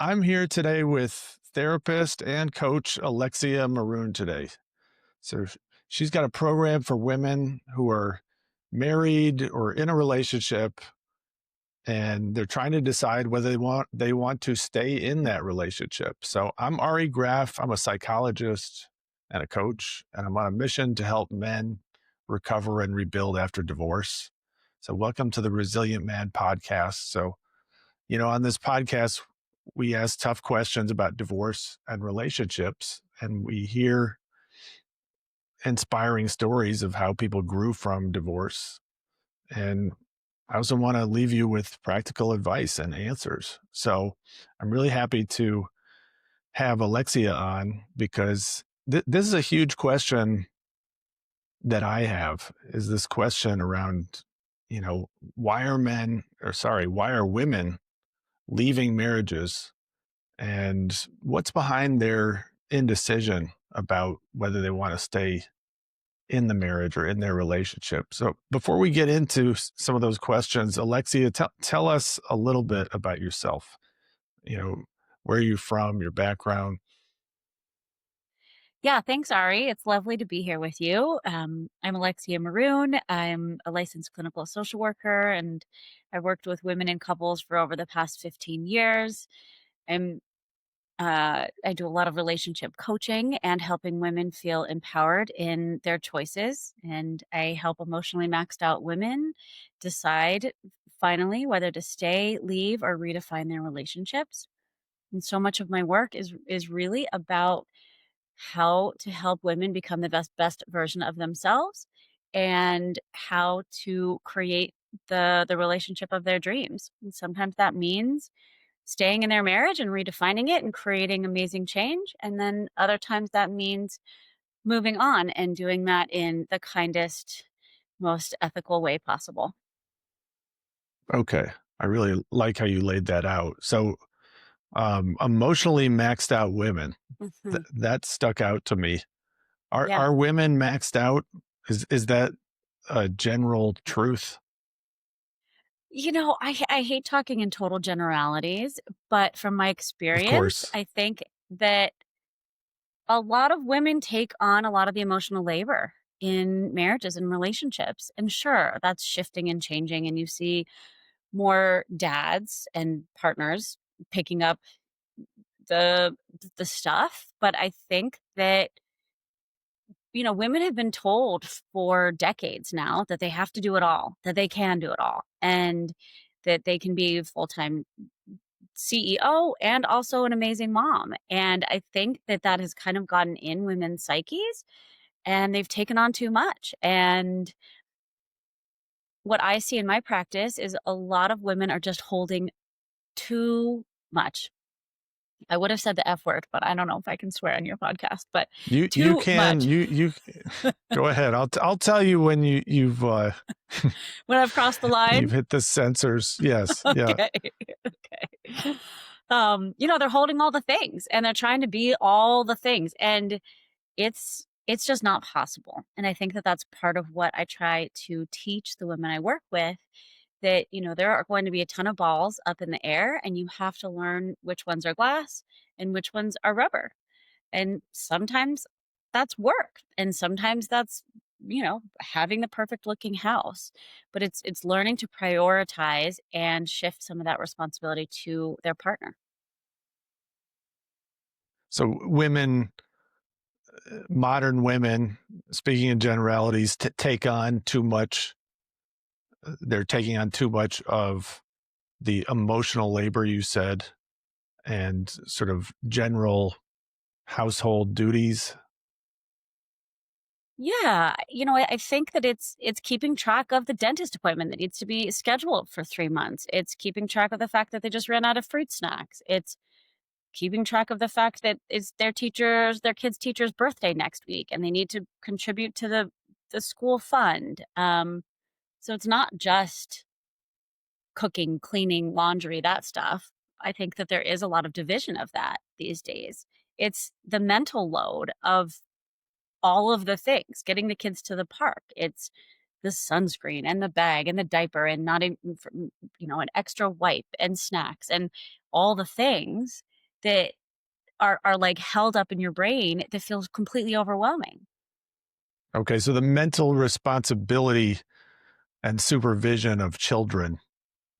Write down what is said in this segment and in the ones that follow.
I'm here today with therapist and coach Alexia Maroon today. So she's got a program for women who are married or in a relationship and they're trying to decide whether they want to stay in that relationship. So I'm Ari Graff. I'm a psychologist and a coach, and I'm on a mission to help men recover and rebuild after divorce. So welcome to the Resilient Man podcast. On this podcast, we ask tough questions about divorce and relationships, and we hear inspiring stories of how people grew from divorce. And I also want to leave you with practical advice and answers. So I'm really happy to have Alexia on because this is a huge question that I have is this question around, why are women leaving marriages and what's behind their indecision about whether they want to stay in the marriage or in their relationship. So before we get into some of those questions, Alexia, tell us a little bit about yourself. You know, where are you from, your background? Yeah, thanks, Ari. It's lovely to be here with you. I'm Alexia Maroon. I'm a licensed clinical social worker, and I've worked with women and couples for over the past 15 years. I'm I do a lot of relationship coaching and helping women feel empowered in their choices. And I help emotionally maxed out women decide finally whether to stay, leave, or redefine their relationships. And so much of my work is really about how to help women become the best version of themselves and how to create the relationship of their dreams. And sometimes that means staying in their marriage and redefining it and creating amazing change. And then other times that means moving on and doing that in the kindest, most ethical way possible. Okay. I really like how you laid that out. So, emotionally maxed out women, Mhm. that stuck out to me. Are Yeah. are women maxed out? Is that a general truth? I hate talking in total generalities, but from my Of experience, course. I think that a lot of women take on a lot of the emotional labor in marriages and relationships. And sure, that's shifting and changing. And you see more dads and partners picking up the the stuff. But I think that, women have been told for decades now that they have to do it all, that they can do it all, and that they can be full-time CEO and also an amazing mom. And I think that that has kind of gotten in women's psyches and they've taken on too much. And what I see in my practice is a lot of women are just holding too much. I would have said the F word, but I don't know if I can swear on your podcast, but You too can much. you go ahead. I'll tell you when When I've crossed the you've line. hit the sensors. Yes. Yeah. Okay. Okay. They're holding all the things and they're trying to be all the things. And it's just not possible. And I think that that's part of what I try to teach the women I work with that, there are going to be a ton of balls up in the air and you have to learn which ones are glass and which ones are rubber. And sometimes that's work and sometimes that's, having the perfect looking house. But it's learning to prioritize and shift some of that responsibility to their partner. So modern women, speaking in generalities, take on too much. They're taking on too much of the emotional labor you said, and sort of general household duties. Yeah, I think that it's keeping track of the dentist appointment that needs to be scheduled for 3 months. It's keeping track of the fact that they just ran out of fruit snacks. It's keeping track of the fact that it's their kid's teacher's birthday next week and they need to contribute to the school fund. So it's not just cooking, cleaning, laundry, that stuff. I think that there is a lot of division of that these days. It's the mental load of all of the things, getting the kids to the park. It's the sunscreen and the bag and the diaper and not even, an extra wipe and snacks and all the things. that are, like, held up in your brain that feels completely overwhelming. Okay, so the mental responsibility and supervision of children,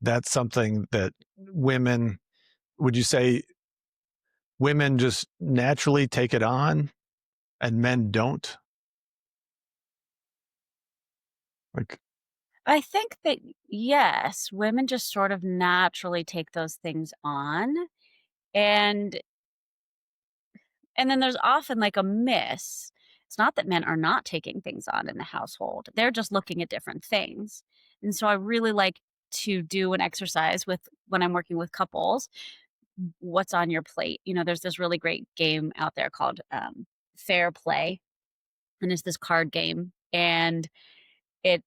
that's something that women would you say women just naturally take it on and men don't? Like, I think that, yes, women just sort of naturally take those things on, and then there's often, like, a miss. It's not that men are not taking things on in the household, they're just looking at different things, and so I really like to do an exercise with when I'm working with couples. What's on your plate? You know, there's this really great game out there called, Fair Play, and it's this card game, and it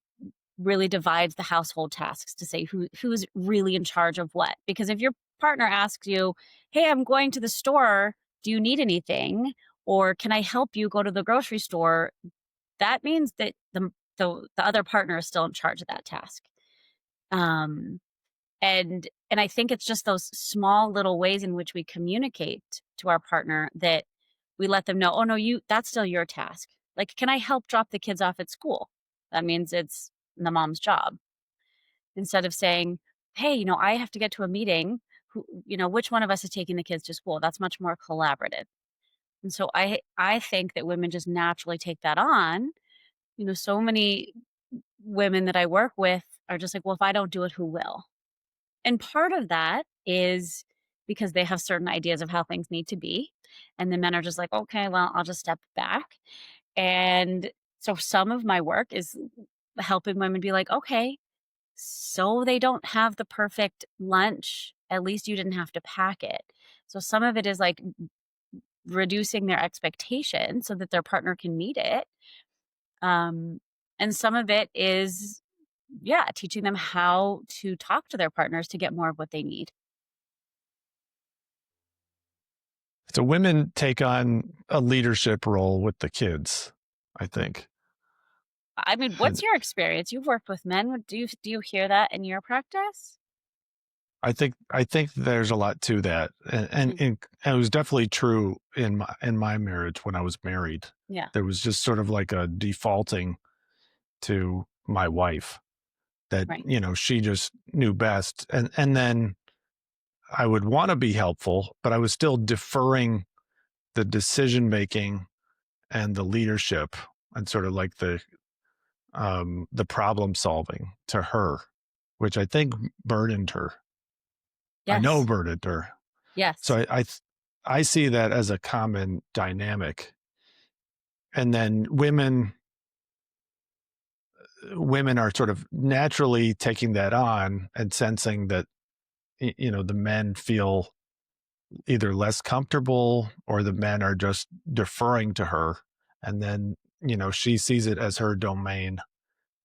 really divides the household tasks to say who's really in charge of what. Because if your partner asks you, "Hey, I'm going to the store. Do you need anything?" or "Can I help you go to the grocery store?" That means that the other partner is still in charge of that task. Um, and I think it's just those small little ways in which we communicate to our partner that we let them know, "Oh no, you that's still your task." Like, "Can I help drop the kids off at school?" That means it's the mom's job. Instead of saying, "Hey, I have to get to a meeting. Which one of us is taking the kids to school?" That's much more collaborative. And so I think that women just naturally take that on. So many women that I work with are just like, "Well, if I don't do it, who will?" And part of that is because they have certain ideas of how things need to be. And the men are just like, "Okay, well, I'll just step back." And so some of my work is helping women be like, "Okay, so they don't have the perfect lunch. At least you didn't have to pack it." So some of it is like reducing their expectation so that their partner can meet it. Um, and some of it is, yeah, teaching them how to talk to their partners to get more of what they need. so women take on a leadership role with the kids, I think. I mean, what's And your experience? You've worked with men. Do you hear that in your practice? I think there's a lot to that. And, Mhm. and it was definitely true in my marriage when I was married. Yeah, There was just sort of like a defaulting to my wife that, right. she just knew best. And then I would want to be helpful, but I was still deferring the decision making and the leadership and sort of like the problem solving to her, which I think burdened her. I know Yes. burdened her. So Yes. I see that as a common dynamic. And then women are sort of naturally taking that on and sensing that the men feel either less comfortable or the men are just deferring to her, and then she sees it as her domain,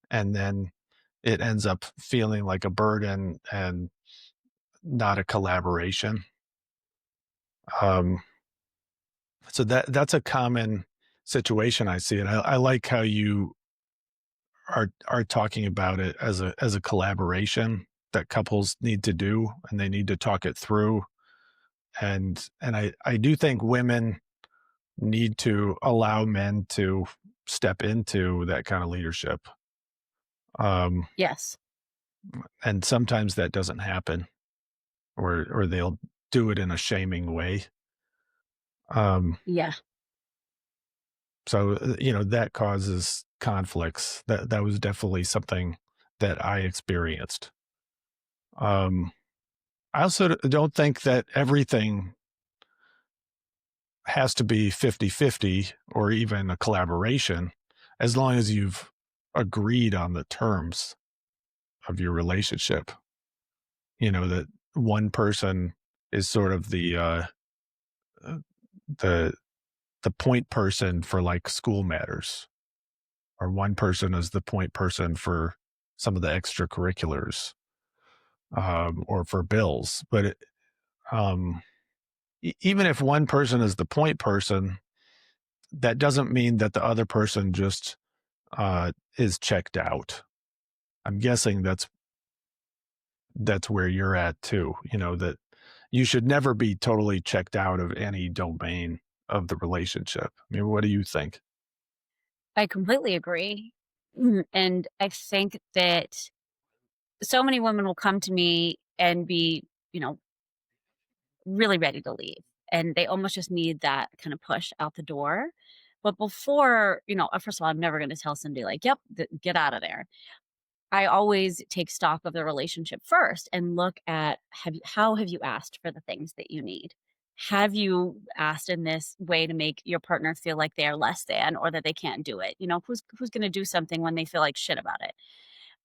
and then it ends up feeling like a burden and not a collaboration. um so that's a common situation I see, and I like how you are talking about it as a collaboration that couples need to do, and they need to talk it through. And I do think women need to allow men to step into that kind of leadership. Um, Yes. and sometimes that doesn't happen, or they'll do it in a shaming way. Um, Yeah. so that causes conflicts. That was definitely something that I experienced. Um, I also don't think that everything has to be 50-50 or even a collaboration, as long as you've agreed on the terms of your relationship. That one person is sort of uh, the the point person for like school matters, or one person is the point person for some of the extracurriculars, or for bills. But um, even if one person is the point person, that doesn't mean that the other person just is checked out. I'm guessing that's where you're at too. That you should never be totally checked out of any domain of the relationship. I mean, what do you think? I completely agree. And I think that so many women will come to me and be, you know, really ready to leave. And they almost just need that kind of push out the door. But before, first of all, I'm never going to tell somebody like, yep, get out of there. I always take stock of the relationship first and look at how have you asked for the things that you need? Have you asked in this way to make your partner feel like they are less than or that they can't do it? Who's going to do something when they feel like shit about it?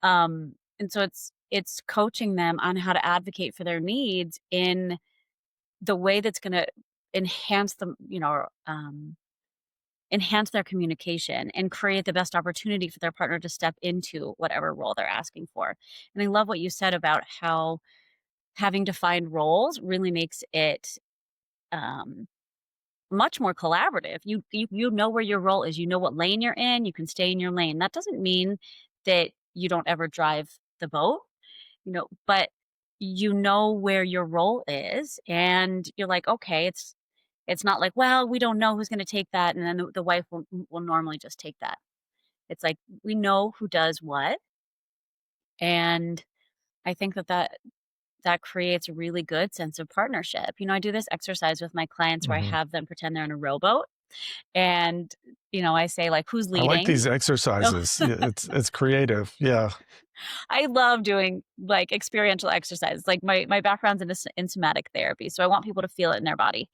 And so it's coaching them on how to advocate for their needs in the way that's going to enhance them, enhance their communication and create the best opportunity for their partner to step into whatever role they're asking for. And I love what you said about how having defined roles really makes it um, much more collaborative. You know where your role is. You know what lane you're in. You can stay in your lane. That doesn't mean that you don't ever drive the boat, but you know where your role is, and you're like, okay, it's not like, well, we don't know who's going to take that, and then the wife will normally just take that. It's like, we know who does what, and I think that creates a really good sense of partnership. I do this exercise with my clients where I Mhm. have them pretend they're in a rowboat, and, I say, like, "Who's I like leading?" these exercises. Yeah, it's creative. Yeah. I love doing, like, experiential exercises. Like, my background's in somatic therapy, so I want people to feel it in their body,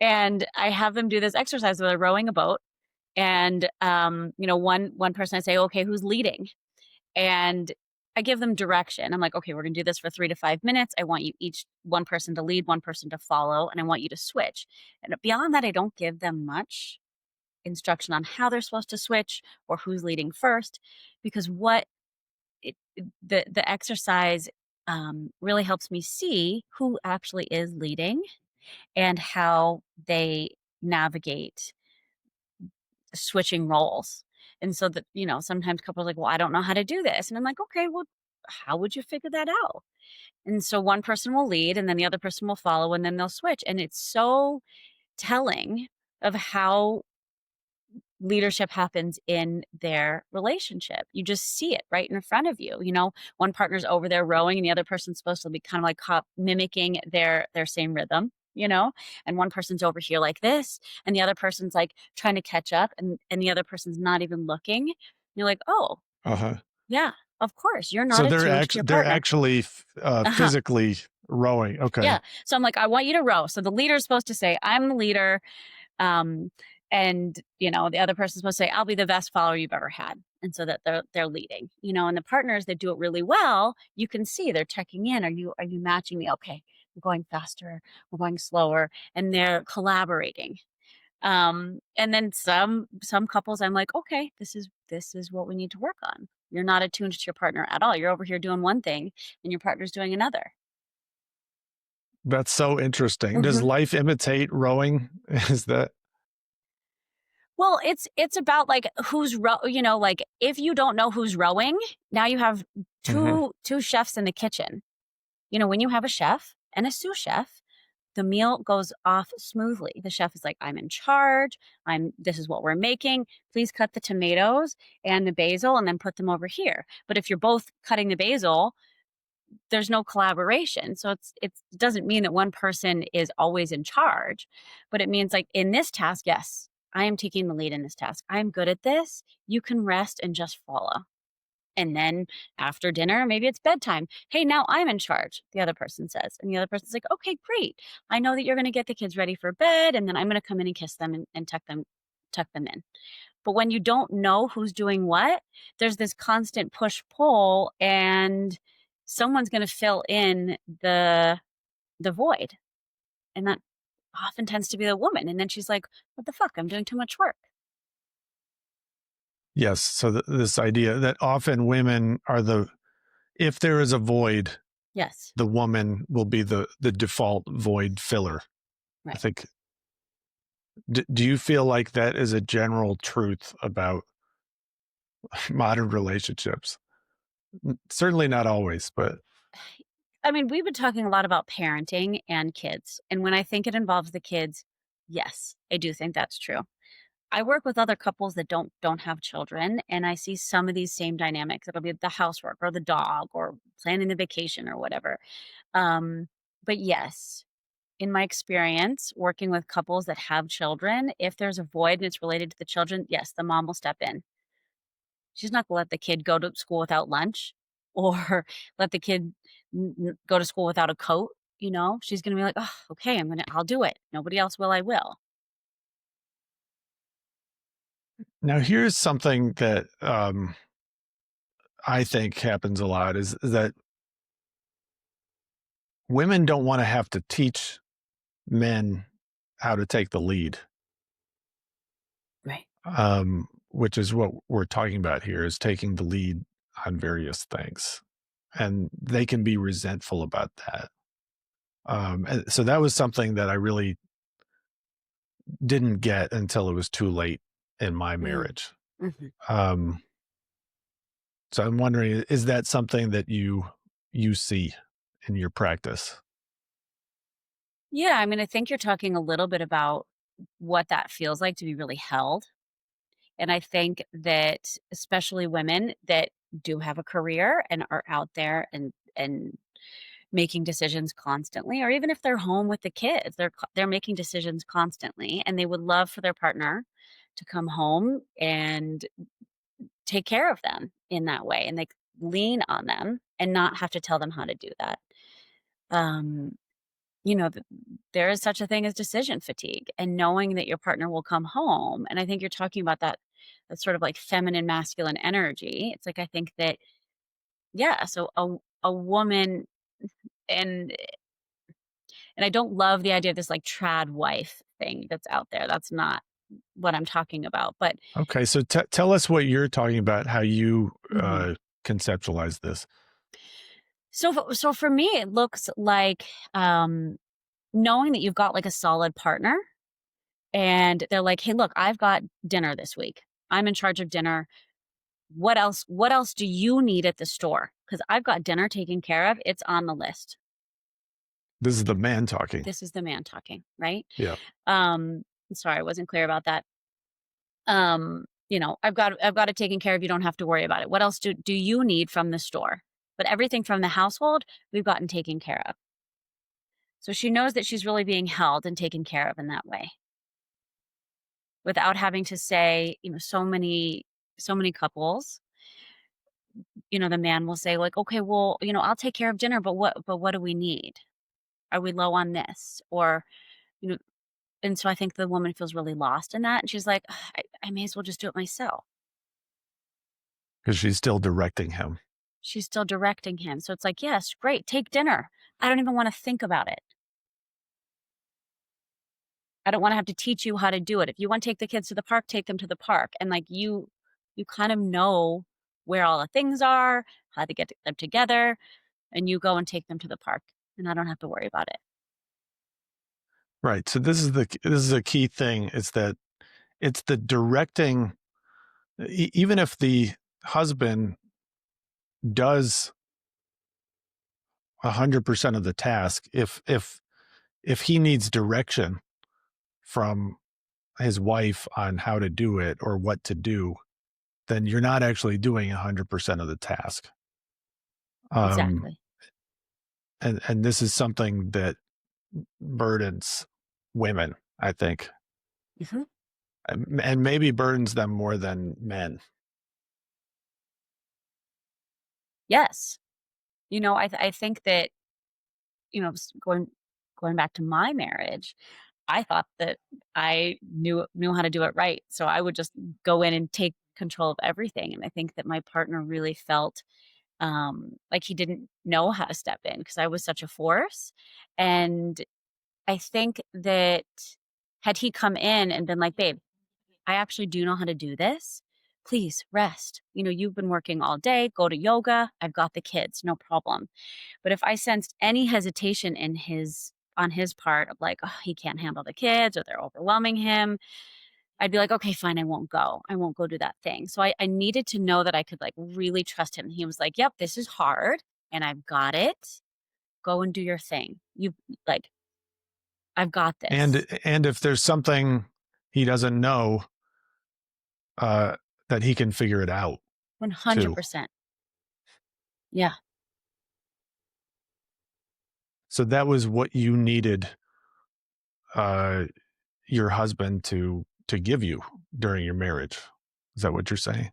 and I have them do this exercise where they're rowing a boat, and, one person I say, "Okay, who's leading?" And I give them direction. I'm like, "Okay, we're gonna do this for 3 to 5 minutes. I want you each one person to lead, one person to follow, and I want you to switch." And beyond that, I don't give them much instruction on how they're supposed to switch or who's leading first, because the exercise, really helps me see who actually is leading and how they navigate switching roles. And so that, sometimes couples are like, well, I don't know how to do this. And I'm like, okay, well, how would you figure that out? And so one person will lead and then the other person will follow and then they'll switch. And it's so telling of how leadership happens in their relationship. You just see it right in front of you. One partner's over there rowing and the other person's supposed to be kind of like mimicking their same rhythm, and one person's over here like this and the other person's like trying to catch up and the other person's not even looking. You're like, "Oh, Uh-huh. yeah, of course. You're not So attuned to your they're partner." actually Uh-huh. physically rowing. Okay. Yeah. So I'm like, "I want you to row." So the leader's supposed to say, "I'm the leader." Um, and the other person's supposed to say, "I'll be the best follower you've ever had." And so that they're leading, and the partners that do it really well, you can see they're checking in. Are you matching me? Okay, we're going faster, we're going slower, and they're collaborating. And then some couples, I'm like, okay, this is what we need to work on. You're not attuned to your partner at all. You're over here doing one thing and your partner's doing another. That's so interesting. Does Mhm. life imitate rowing? Is that Well, it's about, like, like, if you don't know who's rowing, now you have Mhm. two chefs in the kitchen. When you have a chef and a sous chef, the meal goes off smoothly. The chef is like, "I'm in charge. This is what we're making. Please cut the tomatoes and the basil and then put them over here." But if you're both cutting the basil, there's no collaboration. So it doesn't mean that one person is always in charge, but it means, like, in this task, yes, I am taking the lead in this task. I'm good at this. You can rest and just follow. And then after dinner, maybe it's bedtime. "Hey, now I'm in charge," the other person says. And the other person's like, "Okay, great. I know that you're going to get the kids ready for bed, and then I'm going to come in and kiss them and tuck them in." But when you don't know who's doing what, there's this constant push pull, and someone's going to fill in the void, and that often tends to be the woman. And then she's like, "What the fuck? I'm doing too much work." Yes, so this idea that often women are if there is a void, Yes, the woman will be the default void filler. I right. think do you feel like that is a general truth about modern relationships? Certainly not always, but I mean, we've been talking a lot about parenting and kids, and when I think it involves the kids, yes, I do think that's true. I work with other couples that don't have children, and I see some of these same dynamics. It'll be the housework or the dog or planning the vacation or whatever. Um, but yes, in my experience working with couples that have children, if there's a void and it's related to the children, yes, the mom will step in. She's not gonna let the kid go to school without lunch or let the kid go to school without a coat. She's gonna be like, oh, okay, I'll do it. Nobody else will. I will. Now, here's something that I think happens a lot is that women don't want to have to teach men how to take the lead, Right. which is what we're talking about here is taking the lead on various things. And they can be resentful about that. And so that was something that I really didn't get until it was too late in my Mm. marriage. Mhm. Um, so I'm wondering, is that something that you see in your practice? Yeah, I mean, I think you're talking a little bit about what that feels like to be really held. And I think that especially women that do have a career and are out there and making decisions constantly, or even if they're home with the kids, they're making decisions constantly, and they would love for their partner to come home and take care of them in that way, and like lean on them and not have to tell them how to do that. Um, there is such a thing as decision fatigue and knowing that your partner will come home. And I think you're talking about that sort of like feminine masculine energy. It's like I think that yeah, so a woman and and I don't love the idea of this like trad wife thing that's out there. That's not what I'm talking about. But Okay, so tell us what you're talking about, how you mhm. conceptualize this. So for me, it looks like knowing that you've got like a solid partner and they're like, "Hey, look, I've got dinner this week. I'm in charge of dinner. What else do you need at the store? Because I've got dinner taken care of. It's on the list." This is the man talking. This is the man talking, right? Yeah. Um, sorry, I wasn't clear about that. I've got it taken care of. You don't have to worry about it. What else do you need from the store? But everything from the household, we've gotten taken care of. So she knows that she's really being held and taken care of in that way without having to say, so many couples, the man will say like, "Okay, well, I'll take care of dinner, but what do we need? Are we low on this?" Or, you know, and so I think the woman feels really lost in that, and she's like, "Ugh, I may as well just do it myself." Because she's still directing him. She's still directing him. So it's like, "Yes, great, take dinner. I don't even wanna think about it. I don't wanna have to teach you how to do it. If you wanna take the kids to the park, take them to the park." And, like, you kind of know where all the things are, how to get them together, and you go and take them to the park, and I don't have to worry about it. Right. So this is a key thing. It's that it's the directing. Even if the husband does 100% of the task, if he needs direction from his wife on how to do it or what to do, then you're not actually doing 100% of the task. Um, Exactly. and this is something that burdens women, I think, Mhm. and maybe burdens them more than men. Yes. I think that, going back to my marriage, I thought that I knew how to do it right, so I would just go in and take control of everything, and I think that my partner really felt, like he didn't know how to step in because I was such a force, and I think that had he come in and been like, "Babe, I actually do know how to do this. Please rest. You've been working all day, go to yoga. I've got the kids, no problem." But if I sensed any hesitation on his part of like, oh, he can't handle the kids or they're overwhelming him, I'd be like, okay, fine, I won't go. I won't go do that thing. So I needed to know that I could like really trust him. He was like, yep, this is hard and I've got it. Go and do your thing. You like, I've got And this." if there's something he doesn't know, uh, that he can figure it out too. 100%. Yeah. So that was what you needed, uh, your husband to give you during your marriage. Is that what you're saying?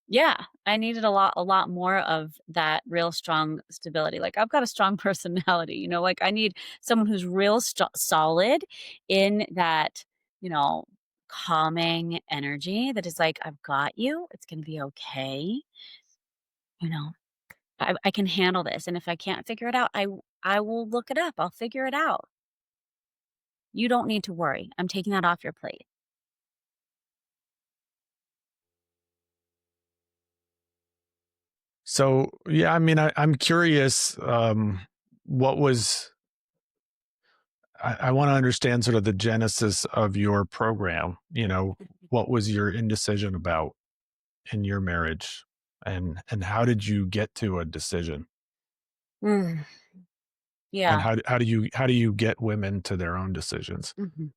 Yeah, I needed a lot more of that real strong stability. Like, I've got a strong personality, like, I need someone who's real solid in that, you know, calming energy that is like, "I've got you. It's gonna be okay." You know, I can handle this, and if I can't figure it out, I will look it up. I'll figure it out. You don't need to worry. I'm taking that off your plate. So, yeah, I mean, I'm curious, what was I wanna understand sort of the genesis of your program, what was your indecision about in your marriage, and how did you get to a decision? Mm, And yeah. how do you get women to their own decisions? Mhm.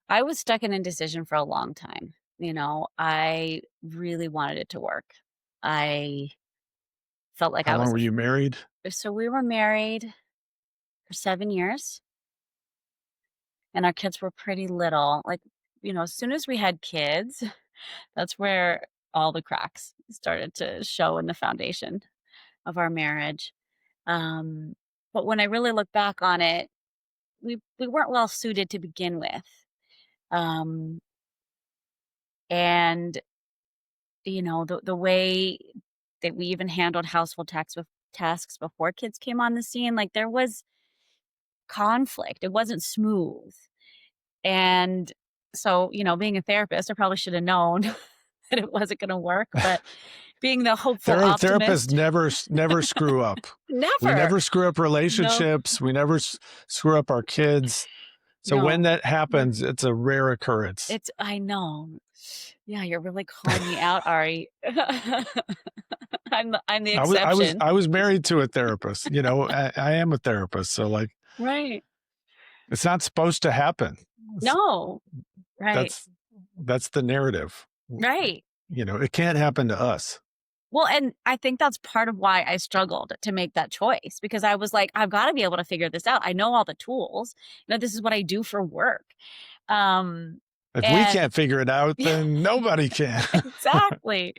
I was stuck in indecision for a long time. I really wanted it to work. I felt like How I long was were you married? so we were married for 7 years, and our kids were pretty little. Like, as soon as we had kids, that's where all the cracks started to show in the foundation of our marriage. Um, but when I really look back on it, we weren't well suited to begin with. Um, and the way that we even handled household tasks before kids came on the scene, like, there was conflict. It wasn't smooth. And so, being a therapist, I probably should have known that it wasn't gonna work, but being the hopeful Therapists optimist. never screw up. We Never. never screw up No, relationships. We never screw up our kids. So when no. that happens, it's a rare occurrence. I know. Yeah, you're really calling me out, Ari. I'm the I was I was exception. I was married to a therapist. I am a therapist, so like Right. it's not supposed to happen. It's, No. Right. that's that's the narrative. Right. It can't happen to us. Well, and I think that's part of why I struggled to make that choice because I was like, I've got to be able to figure this out. I know all the tools. This is what I do for work. Um, If we and can't figure it out, then nobody can. exactly,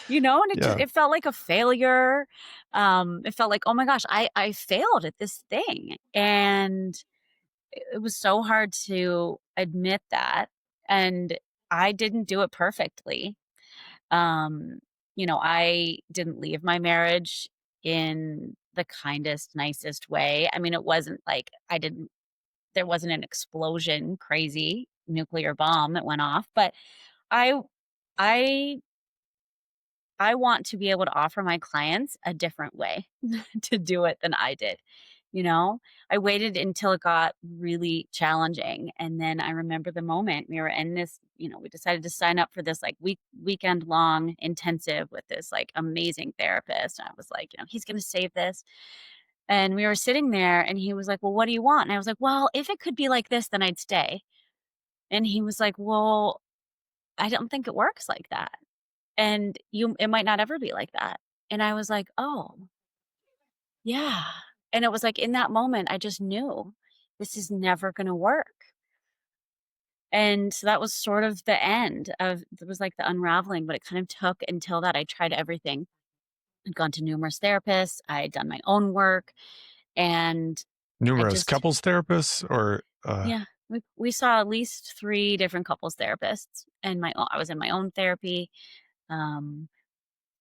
and Yeah. it felt like a failure. It felt like, oh my gosh, I failed at this thing, and it was so hard to admit that, and I didn't do it perfectly. Um, I didn't leave my marriage in the kindest, nicest way. I mean, it wasn't like there wasn't an explosion, crazy nuclear bomb that went off, but I, I, I want to be able to offer my clients a different way to do it than I did. You know, I waited until it got really challenging. And then I remember the moment we were in this, we decided to sign up for this like weekend long intensive with this like amazing therapist. I was like, he's going to save this. And we were sitting there and he was like, well, what do you want? And I was like, well, if it could be like this, then I'd stay. And he was like, well, I don't think it works like that. And it might not ever be like that. And I was like, oh, yeah. And it was like in that moment, I just knew this is never gonna work. And so that was sort of the end of it was like the unraveling, but it kind of took until that I tried everything. I'd gone to numerous therapists, I had done my own work, and I Numerous just couples therapists or yeah, we saw at least 3 different couples therapists and I was in my own therapy. Um,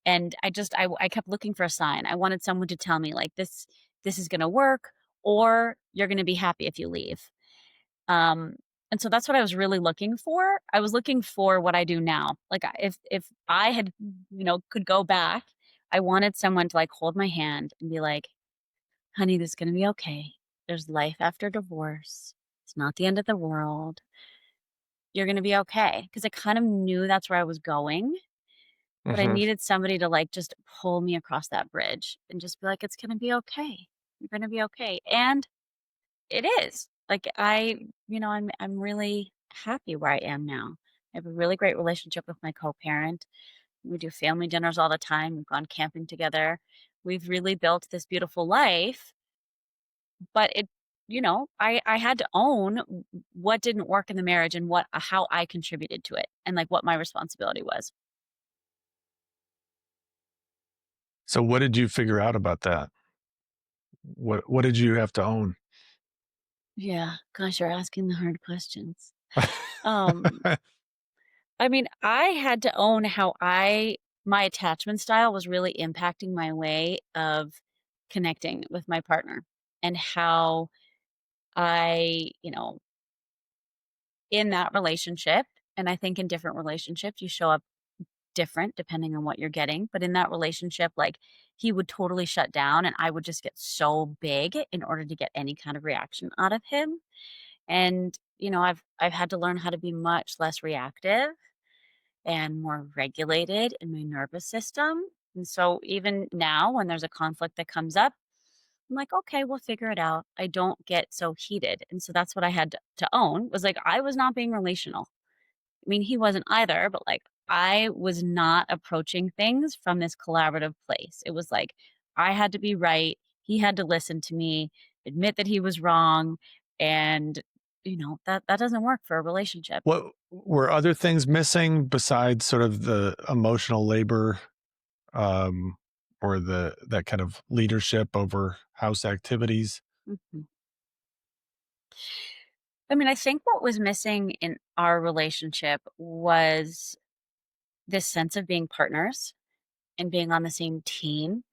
and I kept looking for a sign. I wanted someone to tell me like this is gonna work or you're gonna be happy if you leave. Um, and so that's what I was really looking for. I was looking for what I do now. Like if I had, could go back, I wanted someone to like hold my hand and be like, "Honey, this is gonna be okay. There's life after divorce. It's not the end of the world. You're gonna be okay." Because I kind of knew that's where I was going. but I Mhm. needed somebody to, like, just pull me across that bridge and just be like, "It's gonna be okay. You're gonna be okay." And it is. Like, I'm really happy where I am now. I have a really great relationship with my co-parent. We do family dinners all the time. We've gone camping together. We've really built this beautiful life, but I had to own what didn't work in the marriage and how I contributed to it and, like, what my responsibility was. So what did you figure out about that? What did you have to own? Yeah, gosh, you're asking the hard questions. Um, I mean, I had to own how I my attachment style was really impacting my way of connecting with my partner and how I in that relationship, and I think in different relationships, you show up different depending on what you're getting. But in that relationship, like, he would totally shut down and I would just get so big in order to get any kind of reaction out of him. And, I've had to learn how to be much less reactive and more regulated in my nervous system. And so even now when there's a conflict that comes up, I'm like, okay, we'll figure it out. I don't get so heated. And so that's what I had to own was like I was not being relational. I mean, he wasn't either, but like I was not approaching things from this collaborative place. It was like I had to be right. He had to listen to me, admit that he was wrong. And, that doesn't work for a relationship. What were other things missing besides sort of the emotional labor, um, or that kind of leadership over house activities? Mhm. I mean, I think what was missing in our relationship was this sense of being partners and being on the same team,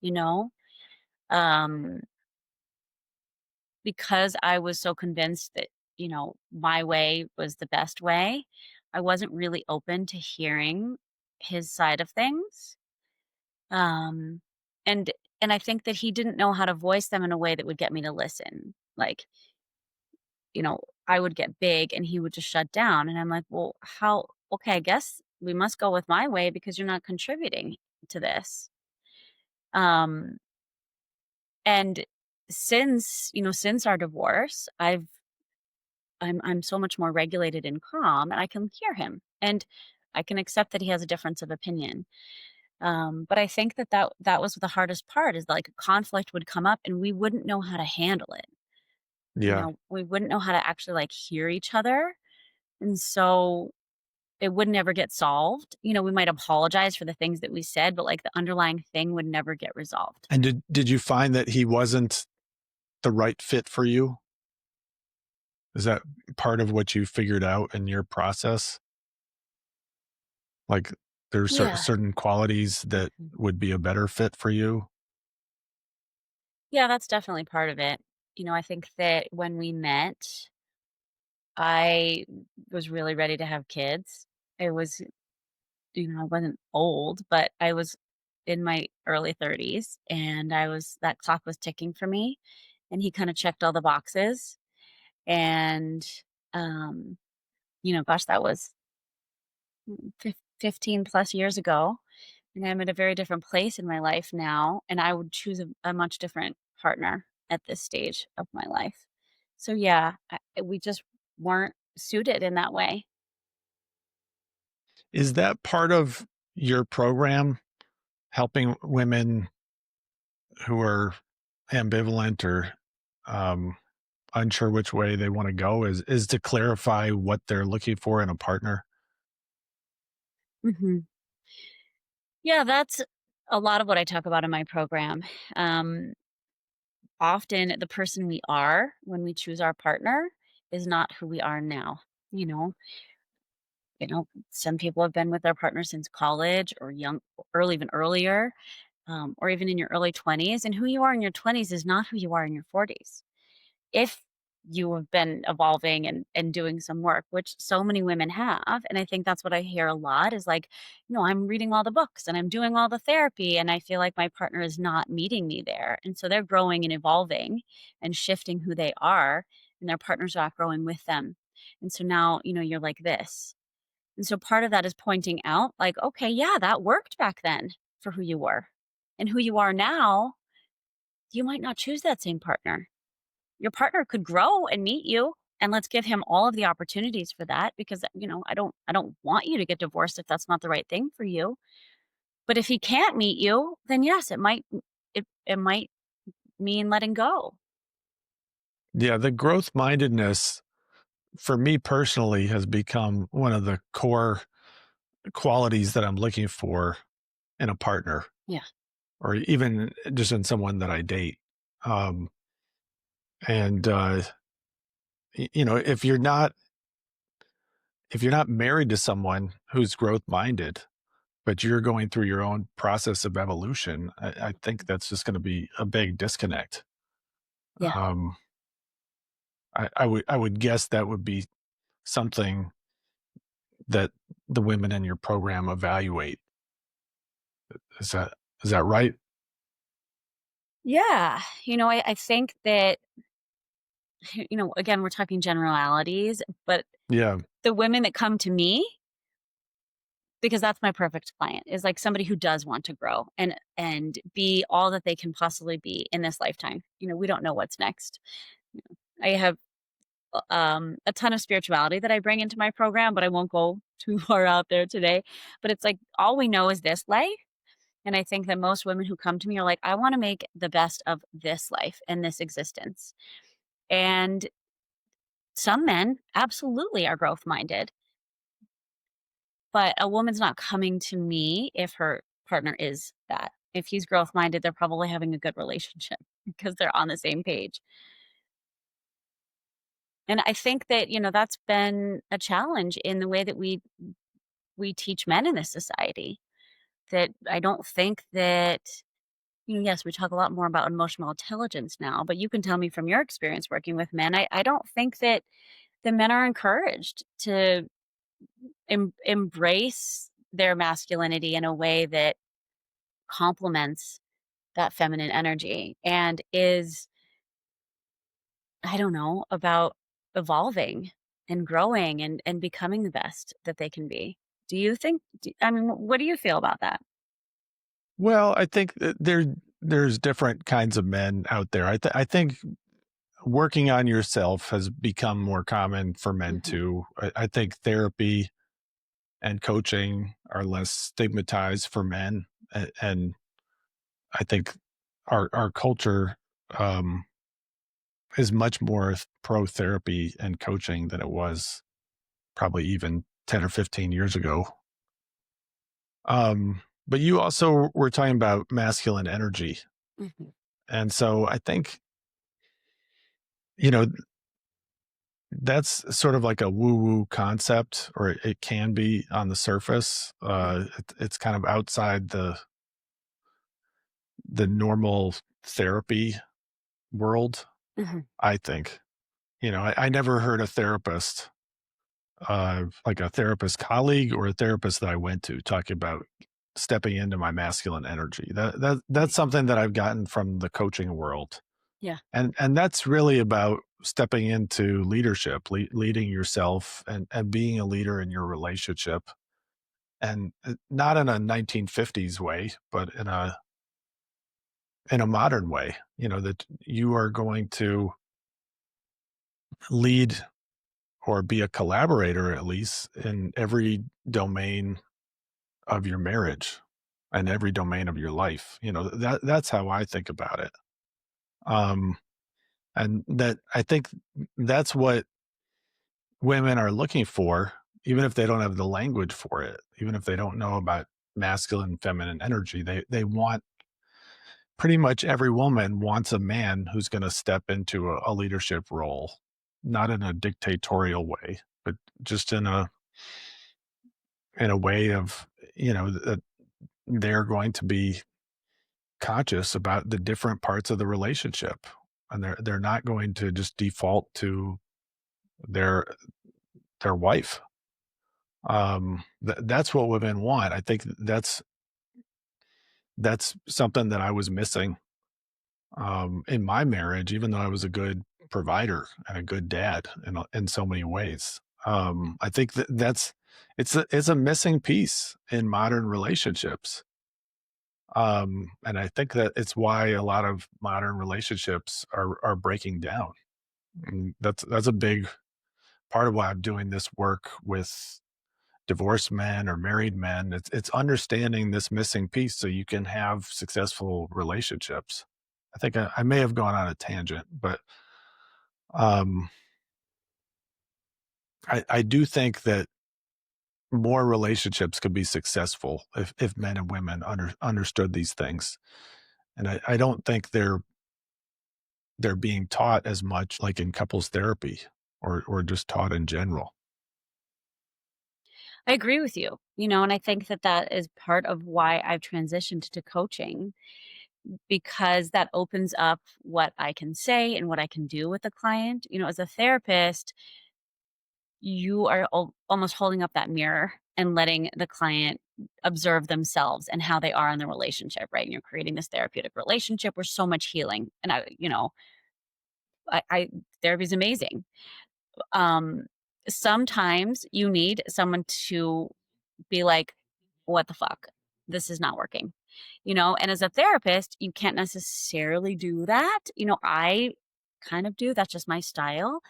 you know? Um, because I was so convinced that, my way was the best way, I wasn't really open to hearing his side of things. Um, and and I think that he didn't know how to voice them in a way that would get me to listen. Like, I would get big and he would just shut down. And I'm like, well, how? Okay, I guess we must go with my way because you're not contributing to this. Um, and since our divorce, I'm so much more regulated and calm, and I can hear him, and I can accept that he has a difference of opinion. But I think that was the hardest part is like conflict would come up and we wouldn't know how to handle it. Yeah. We wouldn't know how to actually like hear each other. And so it would never get solved. We might apologize for the things that we said, but, like, the underlying thing would never get resolved. And did you find that he wasn't the right fit for you? Is that part of what you figured out in your process? Like, there's Yeah. certain qualities that Mhm. would be a better fit for you? Yeah, that's definitely part of it. I think that when we met, I was really ready to have kids. It was I wasn't old, but I was in my early 30s, and that clock was ticking for me, and he kinda checked all the boxes, and, um, gosh, that was 15 plus years ago, and I'm at a very different place in my life now, and I would choose a much different partner at this stage of my life. So, yeah, we just weren't suited in that way. Is that part of your program, helping women who are ambivalent or, um, unsure which way they wanna go is to clarify what they're looking for in a partner? Mhm. Yeah, that's a lot of what I talk about in my program. Um, Often the person we are when we choose our partner is not who we are now. You know, some people have been with their partner since college or even earlier, or even in your early 20s. And who you are in your 20s is not who you are in your 40s. If you have been evolving and doing some work, which so many women have. And I think that's what I hear a lot is like, I'm reading all the books and I'm doing all the therapy, and I feel like my partner is not meeting me there. And so they're growing and evolving and shifting who they are, and their partner's not growing with them. And so now, you're like this. And so part of that is pointing out, like, okay, yeah, that worked back then for who you were. And who you are now, you might not choose that same partner. Your partner could grow and meet you, and let's give him all of the opportunities for that because, I don't want you to get divorced if that's not the right thing for you. But if he can't meet you, then yes, it might mean letting go. Yeah, the growth mindedness for me personally has become one of the core qualities that I'm looking for in a partner Yeah. or even just in someone that I date. Um, and if you're not married to someone who's growth minded, but you're going through your own process of evolution, I think that's just going to be a big disconnect. Yeah. Um, I would guess that would be something that the women in your program evaluate. Is that is that right? Yeah. I think that, again, we're talking generalities, but Yeah. the women that come to me, because that's my perfect client, is like somebody who does want to grow and be all that they can possibly be in this lifetime. We don't know what's next. I have a ton of spirituality that I bring into my program, but I won't go too far out there today. But it's like all we know is this life. And I think that most women who come to me are like, I want to make the best of this life and this existence. And some men absolutely are growth minded, but a woman's not coming to me if her partner is that. If he's growth minded, they're probably having a good relationship because they're on the same page. And I think that, that's been a challenge in the way that we teach men in this society. That I don't think that, yes, we talk a lot more about emotional intelligence now, but you can tell me from your experience working with men, I don't think that the men are encouraged to embrace their masculinity in a way that complements that feminine energy and is, I don't know, about evolving and growing and becoming the best that they can be. Do you think, I mean, what do you feel about that? Well, I think that there's different kinds of men out there. I think working on yourself has become more common for men Hmm. too. I think therapy and coaching are less stigmatized for men, and I think our culture um, is much more pro therapy and coaching than it was probably even 10 or 15 years ago. But you also were talking about masculine energy, Hmm. and so I think you know that's sort of like a woo woo concept, or it can be on the surface. It's kind of outside the normal therapy world, Hmm. I think. I never heard a therapist, like a therapist colleague or a therapist that I went to, talking about stepping into my masculine energy. That's Right. something that I've gotten from the coaching world, Yeah. and that's really about stepping into leadership, leading yourself, and being a leader in your relationship, and not in a 1950s way, but in a modern way. That you are going to lead or be a collaborator at least in every domain of your marriage and every domain of your life. That's how I think about it. Um, and that I think that's what women are looking for, even if they don't have the language for it, even if they don't know about masculine, feminine energy. They want pretty much every woman wants a man who's going to step into a leadership role, not in a dictatorial way, but just in a way of that they're going to be conscious about the different parts of the relationship, and they're not going to just default to their their wife. That's what women want. I think that's something that I was missing in my marriage, even though I was a good provider and a good dad in so many ways. I think that's it's a missing piece in modern relationships. And I think that it's why a lot of modern relationships are breaking down. And that's a big part of why I'm doing this work with divorced men or married men. It's understanding this missing piece so you can have successful relationships. I think I may have gone on a tangent, but um, I do think that more relationships could be successful if men and women understood these things. And I don't think they're being taught as much like in couples therapy or just taught in general. I agree with you, and I think that that is part of why I've transitioned to coaching because that opens up what I can say and what I can do with the client. As a therapist, you are almost holding up that mirror and letting the client observe themselves and how they are in the relationship, right? And you're creating this therapeutic relationship where so much healing. And I therapy is amazing. Um, Sometimes you need someone to be like, what the fuck? This is not working. And as a therapist, you can't necessarily do that. I kind of do. That's just my style.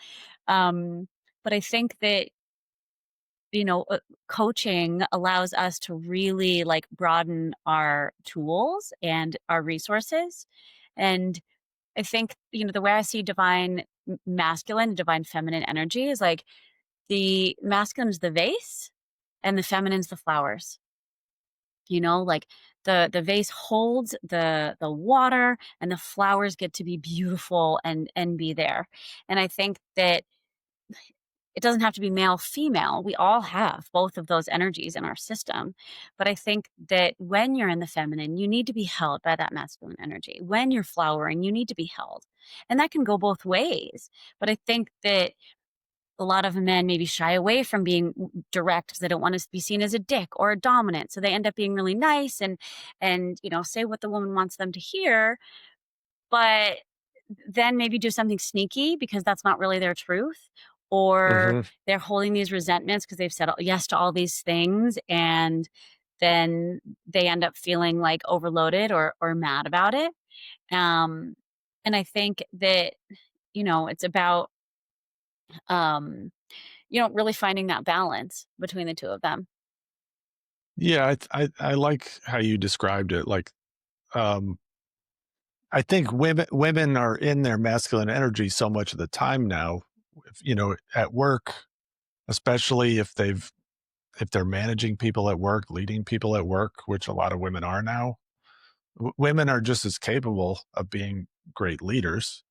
Um, but I think that, coaching allows us to really like broaden our tools and our resources. And I think, the way I see divine masculine, divine feminine energy is like the masculine's the vase and the feminine's the flowers. Like the vase holds the water and the flowers get to be beautiful and be there. And I think that it doesn't have to be male female. We all have both of those energies in our system. But I think that when you're in the feminine, you need to be held by that masculine energy. When you're flowering, you need to be held. And that can go both ways. But I think that a lot of men maybe shy away from being direct because they don't want to be seen as a dick or a dominant. So they end up being really nice and say what the woman wants them to hear, but then maybe do something sneaky because that's not really their truth. Or Hmm. they're holding these resentments because they've said yes to all these things and then they end up feeling like overloaded or mad about it. Um, and I think that, it's about um really finding that balance between the 2 of them. Yeah, I like how you described it. Like, um, I think women are in their masculine energy so much of the time now. At work, especially if they're managing people at work, leading people at work, which a lot of women are now. Women are just as capable of being great leaders,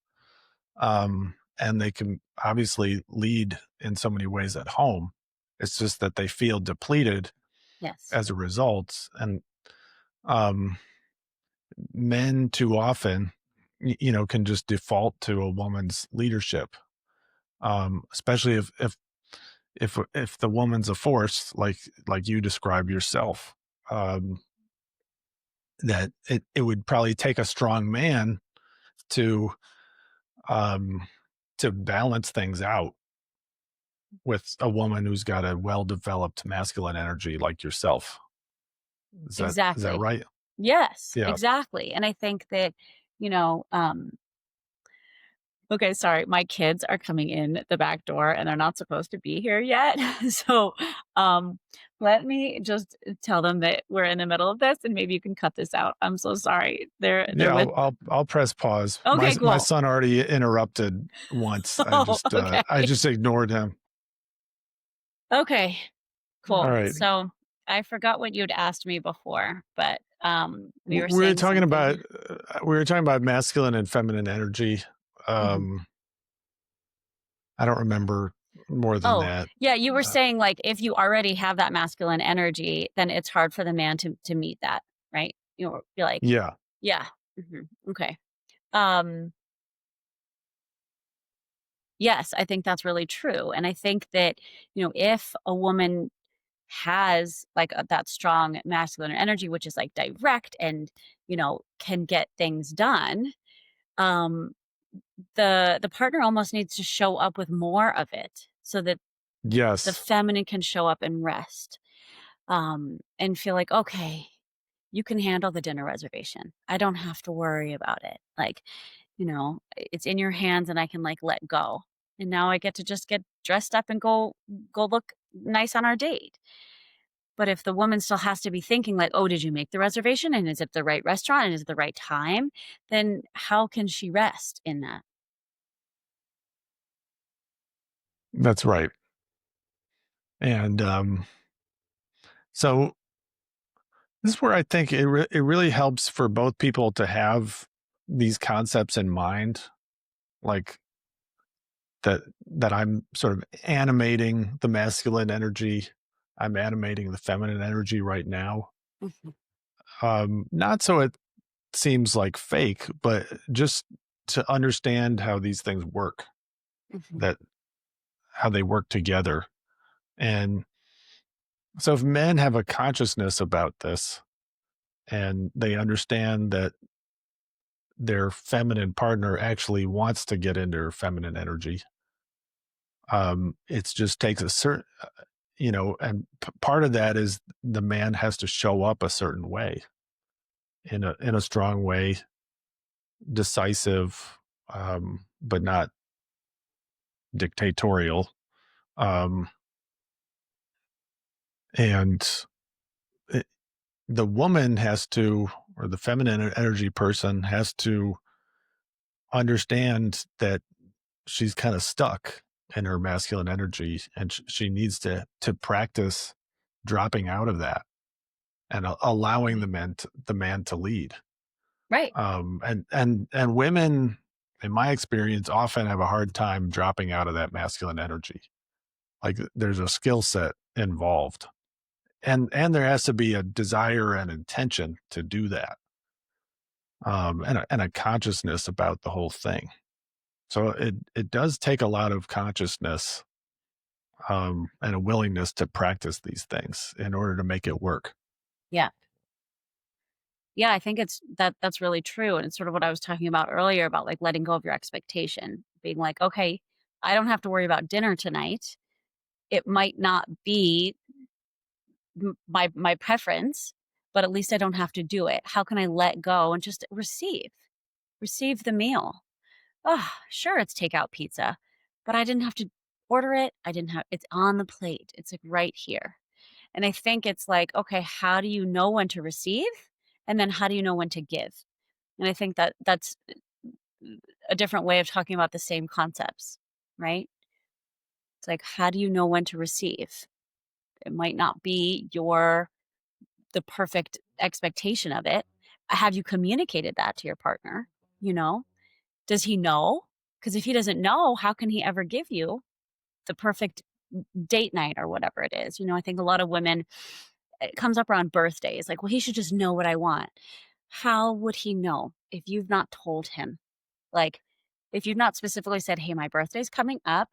and they can obviously lead in so many ways at home. It's just that they feel depleted Yes, as a result, and um, men too often, can just default to a woman's leadership, especially if the woman's a force like you describe yourself. Um, that it would probably take a strong man to um, to balance things out with a woman who's got a well-developed masculine energy like yourself. Is that exactly. right? Yes, Yeah. exactly, and I think that, you know, okay, sorry, my kids are coming in the back door, and they're not supposed to be here yet, so, um, let me just tell them that we're in the middle of this, and maybe you can cut this out. I'm so sorry. They're Yeah, with I'll press pause. Okay, My cool. son already interrupted once. Oh, okay. I just ignored him. Okay, All cool. right. So, I forgot what you'd asked me before, but, we were We were saying talking about something. masculine and feminine energy. Mhm. Um, I don't remember more than Oh, that. yeah, you were Uh, saying, like, if you already have that masculine energy, then it's hard for the man to meet that, right? You're like, yeah. yeah, okay. Um, yes, I think that's really true, and I think that, if a woman has, like, that strong masculine energy, which is, like, direct and, can get things done, um, the partner almost needs to show up with more of it so that The Yes. feminine can show up and rest, and feel like, "Okay, you can handle the dinner reservation. I don't have to worry about it." Like, it's in your hands and I can, like, let go. And now I get to just get dressed up and go look nice on our date. But if the woman still has to be thinking like, "Oh, did you make the reservation? And is it the right restaurant? And is it the right time?" Then how can she rest in that? That's right. And, so this is where I think it really helps for both people to have these concepts in mind, like that I'm sort of animating the masculine energy, I'm animating the feminine energy right now. Mhm, Not so it seems like fake, but just to understand how these things work, mhm. that how they work together. And so if men have a consciousness about this and they understand that their feminine partner actually wants to get into her feminine energy, it's just takes a certain, and part of that is the man has to show up a certain way, in a strong way, decisive, but not dictatorial. Um, and it, the woman has to, or the feminine energy person has to understand that she's kind of stuck in her masculine energy, and she needs to practice dropping out of that and allowing Right. the man to lead. Right. And women, in my experience, often have a hard time dropping out of that masculine energy. Like there's a skill set involved, and there has to be a desire and intention to do that, and a consciousness about the whole thing. So it does take a lot of consciousness, and a willingness to practice these things in order to make it work. Yeah. Yeah, I think that's really true, and it's sort of what I was talking about earlier about, like, letting go of your expectation, being like, "Okay, I don't have to worry about dinner tonight. It might not be my preference, but at least I don't have to do it. How can I let go and just receive the meal? Oh, sure, it's takeout pizza, but I didn't have to order it. I didn't have it's on the plate. It's like right here." And I think it's like, okay, how do you know when to receive? And then how do you know when to give? And I think that that's a different way of talking about the same concepts, right? It's like, how do you know when to receive? It might not be the perfect expectation of it. Have you communicated that to your partner? You know, does he know? Because if he doesn't know, how can he ever give you the perfect date night or whatever it is? I think a lot of women, it comes up around birthdays, like, well, he should just know what I want. How would he know if you've not told him? Like, if you've not specifically said, hey, my birthday's coming up.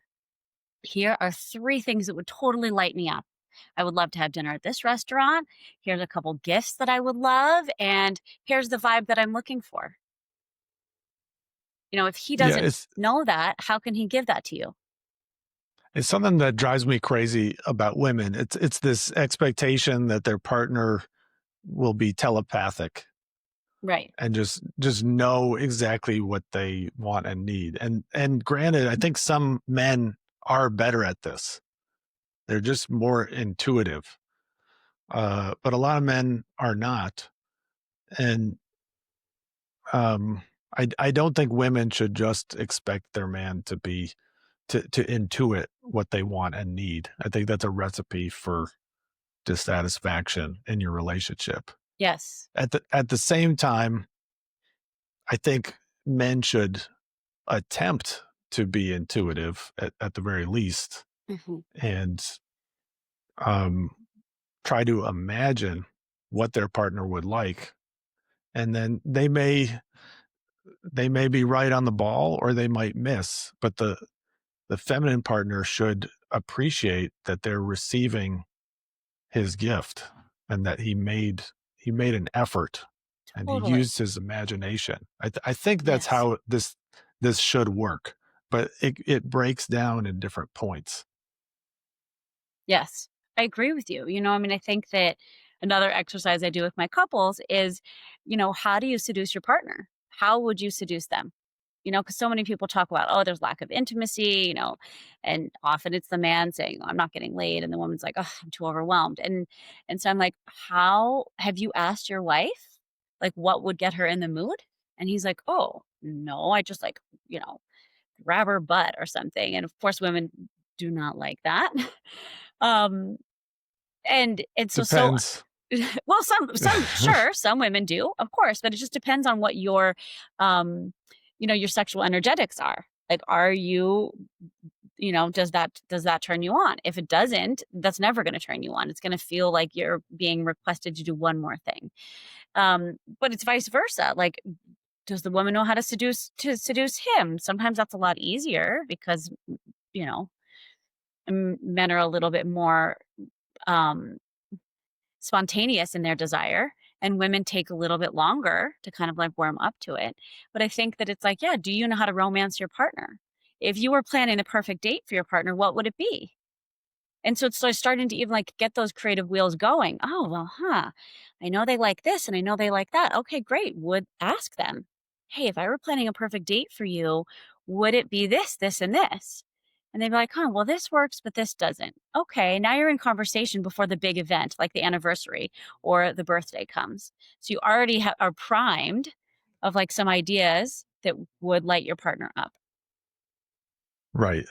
Here are 3 things that would totally light me up. I would love to have dinner at this restaurant. Here's a couple gifts that I would love, and here's the vibe that I'm looking for. If he Yeah, doesn't know that, how can he give that to you? it's something that drives me crazy about women. It's this expectation that their partner will be telepathic Right. and just know exactly what they want and need. And granted, I think some men are better at this. They're just more intuitive. But a lot of men are not. And I don't think women should just expect their man to intuit what they want and need. I think that's a recipe for dissatisfaction in your relationship. Yes. At the same time, I think men should attempt to be intuitive at the very least, Mhm. and um, try to imagine what their partner would like, and then they may be right on the ball or they might miss, but the feminine partner should appreciate that they're receiving his gift and that he made an effort and he Totally. used his imagination. I think that's Yes. how this should work, but it breaks down in different points. Yes, I agree with you. I mean, I think that another exercise I do with my couples is, how do you seduce your partner? How would you seduce them? Because so many people talk about, oh, there's lack of intimacy, and often it's the man saying, "Oh, I'm not getting laid," and the woman's like, "Oh, I'm too overwhelmed." And so I'm like, "How have you asked your wife, like, what would get her in the mood?" And he's like, "Oh, no, I just like, you know, grab her butt or something." And of course, women do not like that. um, and so Depends. well, some sure, some women do, of course, but it just depends on what um, your sexual energetics are. Like, are you, does that turn you on? If it doesn't, that's never going to turn you on. It's going to feel like you're being requested to do one more thing. But it's vice versa. Like, does the woman know how to seduce him? Sometimes that's a lot easier because you know men are a little bit more um spontaneous in their desire, and women take a little bit longer to kind of like warm up to it. But I think that it's like, yeah, do you know how to romance your partner? If you were planning the perfect date for your partner, what would it be? And so it's like starting to even like get those creative wheels going. Oh, well, I know they like this and I know they like that. Okay, great. Would ask them, hey, if I were planning a perfect date for you, would it be this, this, and this? And they'd be like, well, this works, but this doesn't. Okay, now you're in conversation before the big event, like the anniversary or the birthday comes. So you already are primed of like some ideas that would light your partner up. Right.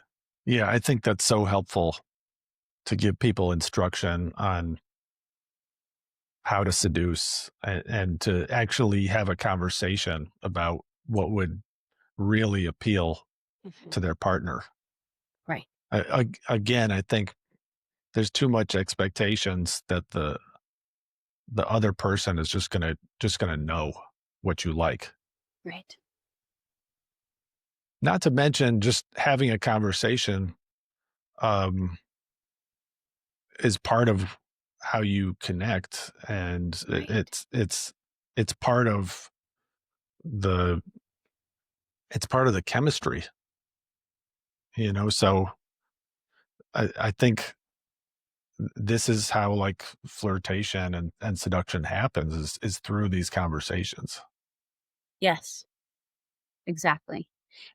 Yeah, I think that's so helpful to give people instruction on how to seduce and to actually have a conversation about what would really appeal Mhm. to their partner. Right. Again, I think there's too much expectations that the other person is just gonna know what you like. Right. Not to mention just having a conversation um, is part of how you connect, and Right. it's part of the it's part of the chemistry, So I think this is how like flirtation and seduction happens is through these conversations. Yes. Exactly.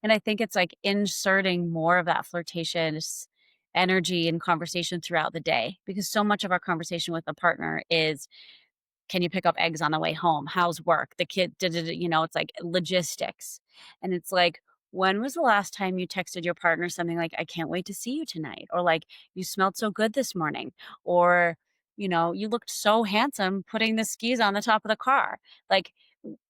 And I think it's like inserting more of that flirtatious energy and conversation throughout the day because so much of our conversation with a partner is, can you pick up eggs on the way home? How's work? The kid, da, da, da, it's like logistics. And it's like, when was the last time you texted your partner something like, I can't wait to see you tonight? Or like, you smelled so good this morning? Or, you looked so handsome putting the skis on the top of the car. Like,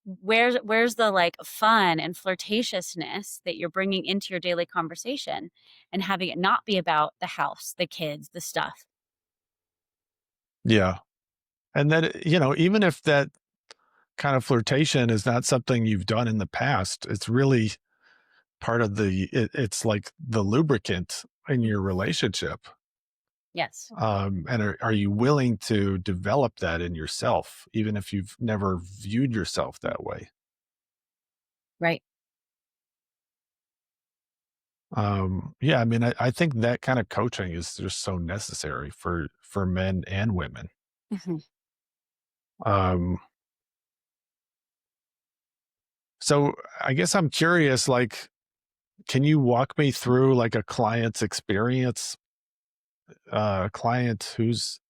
where's the like fun and flirtatiousness that you're bringing into your daily conversation and having it not be about the house, the kids, the stuff? Yeah, and then even if that kind of flirtation is not something you've done in the past, it's really part of it's like the lubricant in your relationship. Yes. And are you willing to develop that in yourself, even if you've never viewed yourself that way? Right. Yeah, I mean, I think that kind of coaching is just so necessary for men and women. Mhm. Um, so I guess I'm curious, like, can you walk me through like a client's experience, a client who's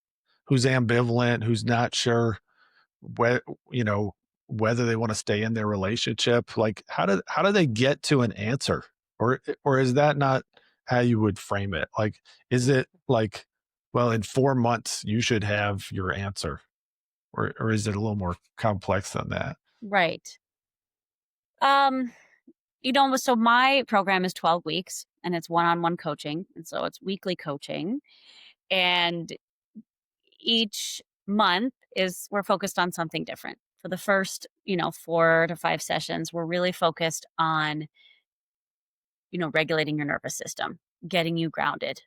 ambivalent, who's not sure whe you know, whether they wanna stay in their relationship? Like, how do they get to an answer? Or is that not how you would frame it? Like, is it like, "Well, in 4 months, you should have your answer," or is it a little more complex than that? Right. Um, so my program is 12 weeks and it's one-on-one coaching. And so it's weekly coaching. And each month we're focused on something different. For the first, 4 to 5 sessions, we're really focused on, regulating your nervous system, getting you grounded,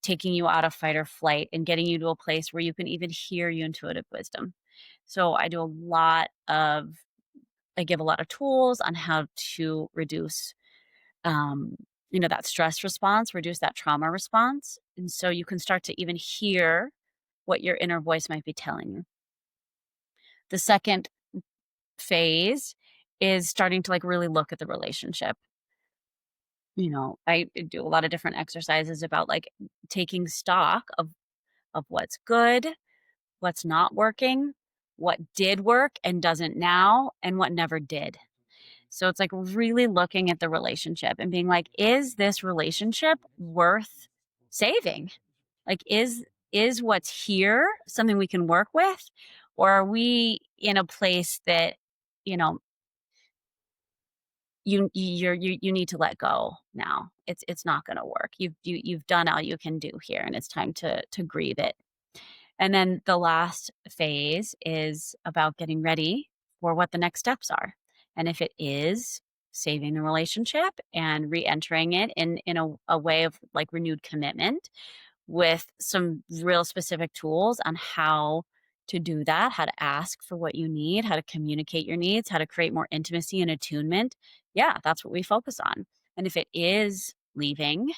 taking you out of fight or flight and getting you to a place where you can even hear your intuitive wisdom. So I give a lot of tools on how to reduce that stress response, reduce that trauma response. And so you can start to even hear what your inner voice might be telling you. The second phase is starting to like really look at the relationship. I do a lot of different exercises about like taking stock of what's good, what's not working, what did work and doesn't now, and what never did. So it's like really looking at the relationship and being like, is this relationship worth saving? Like, is what's here something we can work with? Or are we in a place that, you know, you need to let go now. It's not gonna work. You've done all you can do here, and it's time to grieve it. And then the last phase is about getting ready for what the next steps are. And if it is saving the relationship and re-entering it in a way of like renewed commitment with some real specific tools on how to do that, how to ask for what you need, how to communicate your needs, how to create more intimacy and attunement. Yeah, that's what we focus on. And if it is leaving,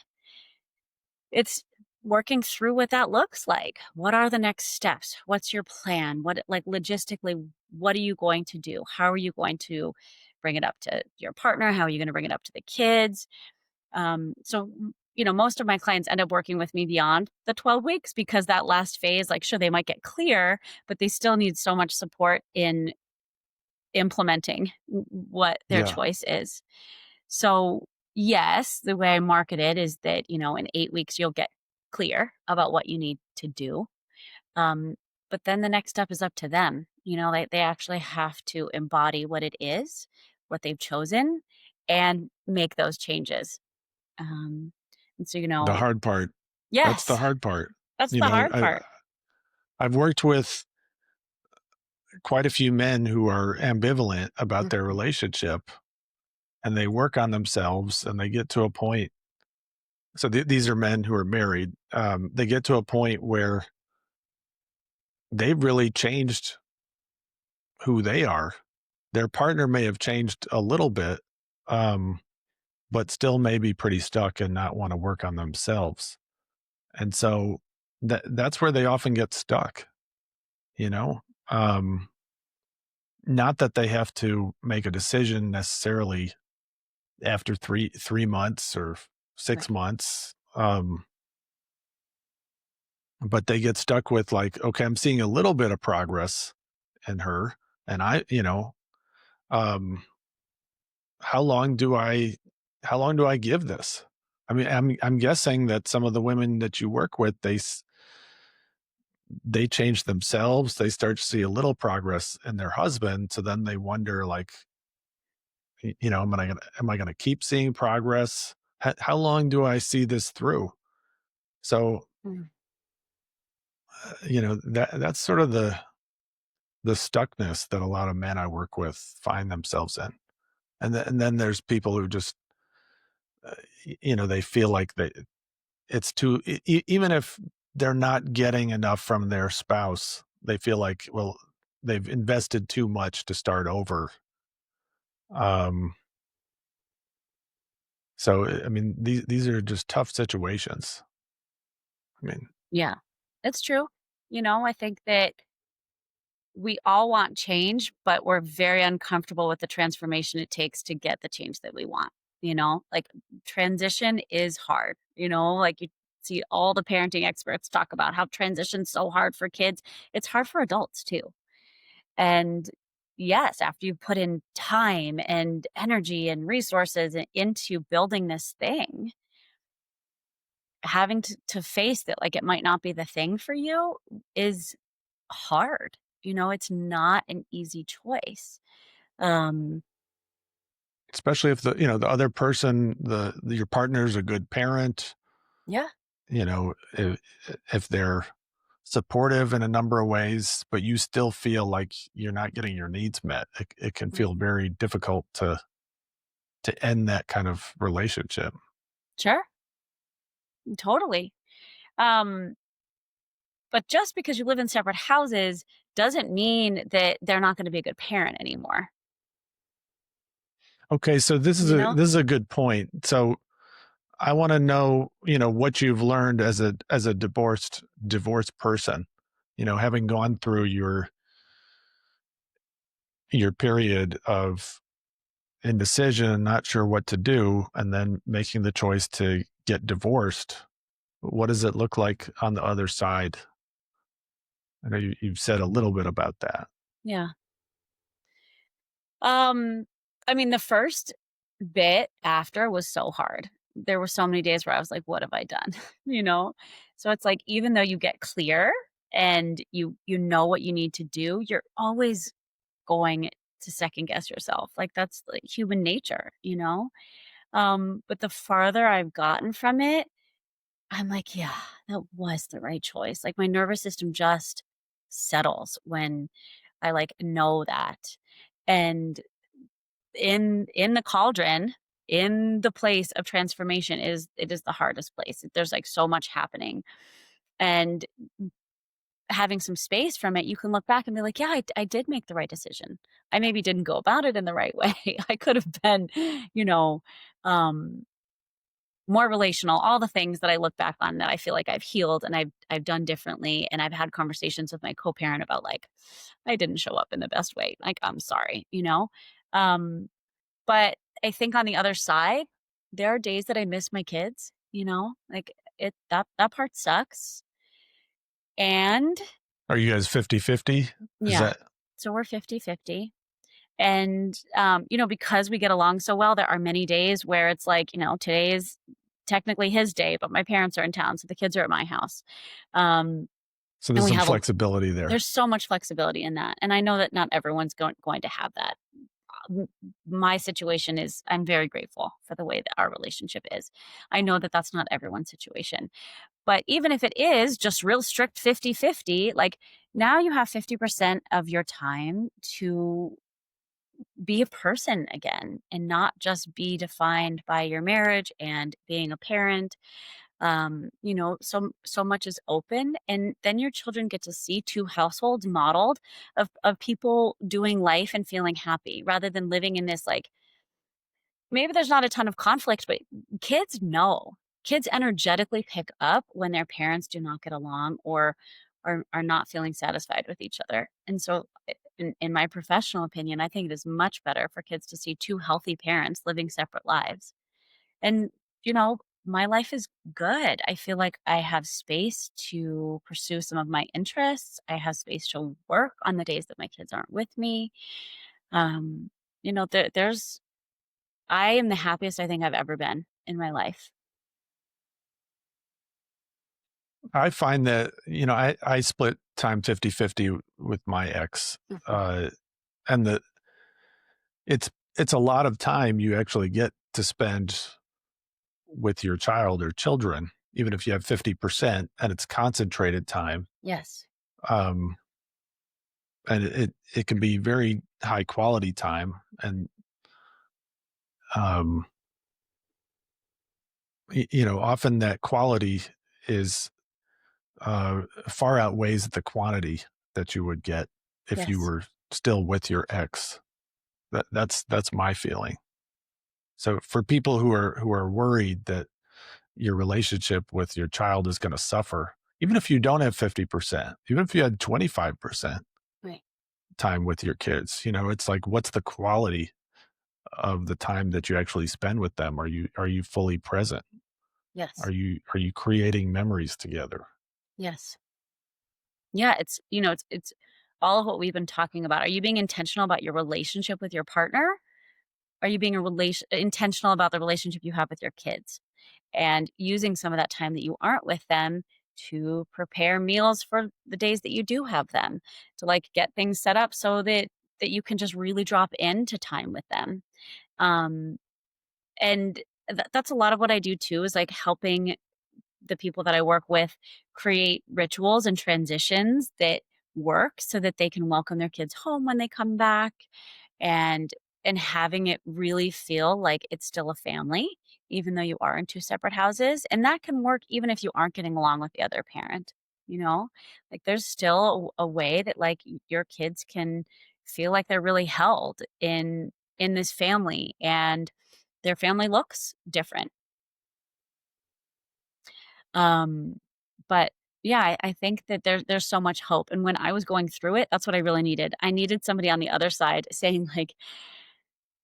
it's working through what that looks like. What are the next steps? What's your plan? What, like, logistically, what are you going to do? How are you going to bring it up to your partner? How are you going to bring it up to the kids? Most of my clients end up working with me beyond the 12 weeks because that last phase, like, sure, they might get clear, but they still need so much support in implementing what their Yeah. choice is. So, yes, the way I market it is that, in 8 weeks, you'll get clear about what you need to do. Um, but then the next step is up to them. They actually have to embody what it is, what they've chosen, and make those changes. Um, and so, The hard part. That's the yes, hard part. that's You the know, hard part. I've worked with quite a few men who are ambivalent about their Mhm. relationship, and they work on themselves and they get to a point. So these are men who are married. They get to a point where they've really changed who they are. Their partner may have changed a little bit, um, but still may be pretty stuck and not want to work on themselves. And so that's where they often get stuck, you know? Um, Not that they have to make a decision necessarily after 3 months or 6 Right. months, but they get stuck with like, "Okay, I'm seeing a little bit of progress in her, and um, how long do I how long do I give this?" I mean, I'm guessing that some of the women that you work with, they change themselves, they start to see a little progress in their husband, so then they wonder like, am I gonna keep seeing progress? How long do I see this through? So, Mm. that's sort of the stuckness that a lot of men I work with find themselves in. And then there's people who just, they feel like it's too even if they're not getting enough from their spouse, they feel like, well, they've invested too much to start over. Um, so I mean, these are just tough situations. I mean, Yeah, it's true. I think that we all want change, but we're very uncomfortable with the transformation it takes to get the change that we want. Like, transition is hard, like you see all the parenting experts talk about how transition's so hard for kids. It's hard for adults too. And yes, after you put in time and energy and resources into building this thing, having to face that, like, it might not be the thing for you is hard. It's not an easy choice. Um, especially if the other person, your partner's a good parent, yeah. if they're supportive in a number of ways, but you still feel like you're not getting your needs met, it can Mm, feel very difficult to end that kind of relationship. sure, totally. Um, but just because you live in separate houses doesn't mean that they're not gonna be a good parent anymore, Okay, so this is you a know? this is a good point. So I want to know, what you've learned as a divorced person, having gone through your period of indecision, not sure what to do, and then making the choice to get divorced. What does it look like on the other side? I know you've said a little bit about that. Yeah. Um, I mean, the first bit after was so hard. There were so many days where I was like, "What have I done?" You know? So it's like even though you get clear and you know what you need to do, you're always going to second guess yourself. Like that's like human nature, you know? But the farther I've gotten from it, I'm like, "Yeah, that was the right choice." Like my nervous system just settles when I like know that. And in the cauldron, in the place of transformation is it is the hardest place. There's, like, so much happening, and having some space from it, you can look back and be like, "Yeah, I did make the right decision. I maybe didn't go about it in the right way. I could have been, you know, um, more relational," all the things that I look back on that I feel like I've healed and I've done differently, and I've had conversations with my co-parent about, like, "I didn't show up in the best way. Like, I'm sorry," you know? Um But I think on the other side, there are days that I miss my kids, you know? Like, that part sucks, and Are you guys 50-50? Is yeah. that So we're 50-50, and, because we get along so well, there are many days where it's like, today is technically his day, but my parents are in town, so the kids are at my house, um, so and there's we some have a flexibility there? there's so much flexibility in that, and I know that not everyone's going to have that. m- my situation is I'm very grateful for the way that our relationship is. I know that that's not everyone's situation. But even if it is just real strict 50-50, like now you have 50% of your time to be a person again and not just be defined by your marriage and being a parent. So much is open, and then your children get to see two households modeled of people doing life and feeling happy rather than living in this like maybe there's not a ton of conflict, but kids know. Kids energetically pick up when their parents do not get along or are not feeling satisfied with each other. And so in my professional opinion, I think it is much better for kids to see two healthy parents living separate lives. And you know, my life is good. I feel like I have space to pursue some of my interests. I have space to work on the days that my kids aren't with me. Um, there's I am the happiest I think I've ever been in my life. I find that, I split time 50-50 with my ex, Mhm. uh, and it's it's a lot of time you actually get to spend with your child or children, even if you have 50% and it's concentrated time. Yes. Um, and it can be very high quality time. And, um, often that quality is far outweighs the quantity that you would get if you Yes. were still with your ex. That's my feeling. So for people who are worried that your relationship with your child is going to suffer, even if you don't have 50%, even if you had 25% Right. time with your kids, it's like, what's the quality of the time that you actually spend with them? Are you fully present? Are Yes. you creating memories together? Yes. Yeah, it's all of what we've been talking about. Are you being intentional about your relationship with your partner? Are you being a relation intentional about the relationship you have with your kids? And using some of that time that you aren't with them to prepare meals for the days that you do have them, to, like, get things set up so that you can just really drop into time with them. Um, and that's a lot of what I do too is, like, helping the people that I work with create rituals and transitions that work so that they can welcome their kids home when they come back and having it really feel like it's still a family even though you are in two separate houses, and that can work even if you aren't getting along with the other parent, you know? Like there's still a way that like your kids can feel like they're really held in this family, and their family looks different. Um, but yeah, I think that there's so much hope, and when I was going through it, that's what I really needed. I needed somebody on the other side saying like,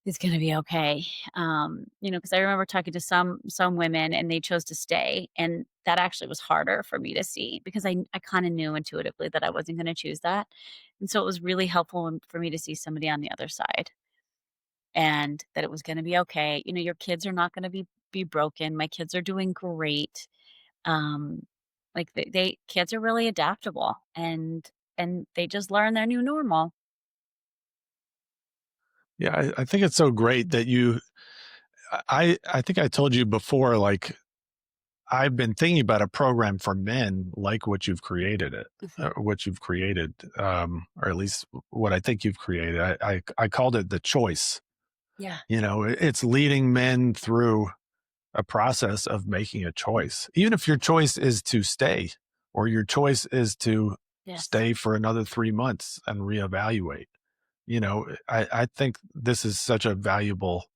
"It's gonna be okay." Because I remember talking to some women and they chose to stay, and that actually was harder for me to see because I kinda knew intuitively that I wasn't gonna choose that, and so it was really helpful for me to see somebody on the other side and that it was gonna be okay. Your kids are not gonna be broken. My kids are doing great. Um, like they kids are really adaptable and they just learn their new normal. Yeah, I think it's so great that I think I told you before, like, I've been thinking about a program for men like Mhm. what you've created, or at least what I think you've created. I called it the choice. Yeah. It's leading men through a process of making a choice. Even if your choice is to stay or your choice is to Yes. stay for another 3 months and reevaluate. I think this is such a valuable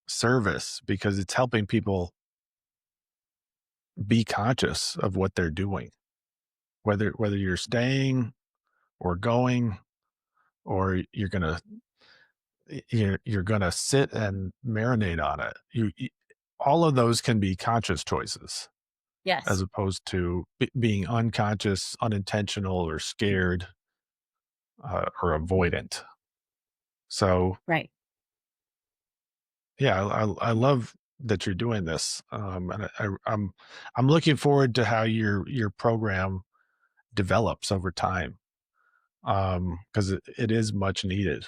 service because it's helping people be conscious of what they're doing, whether you're staying or going or you're gonna sit and marinate on it. All of those can be conscious choices as Yes. opposed to being unconscious, unintentional, or scared or avoidant. So Right. yeah, I love that you're doing this, and I'm looking forward to how your program develops over time because it is much needed.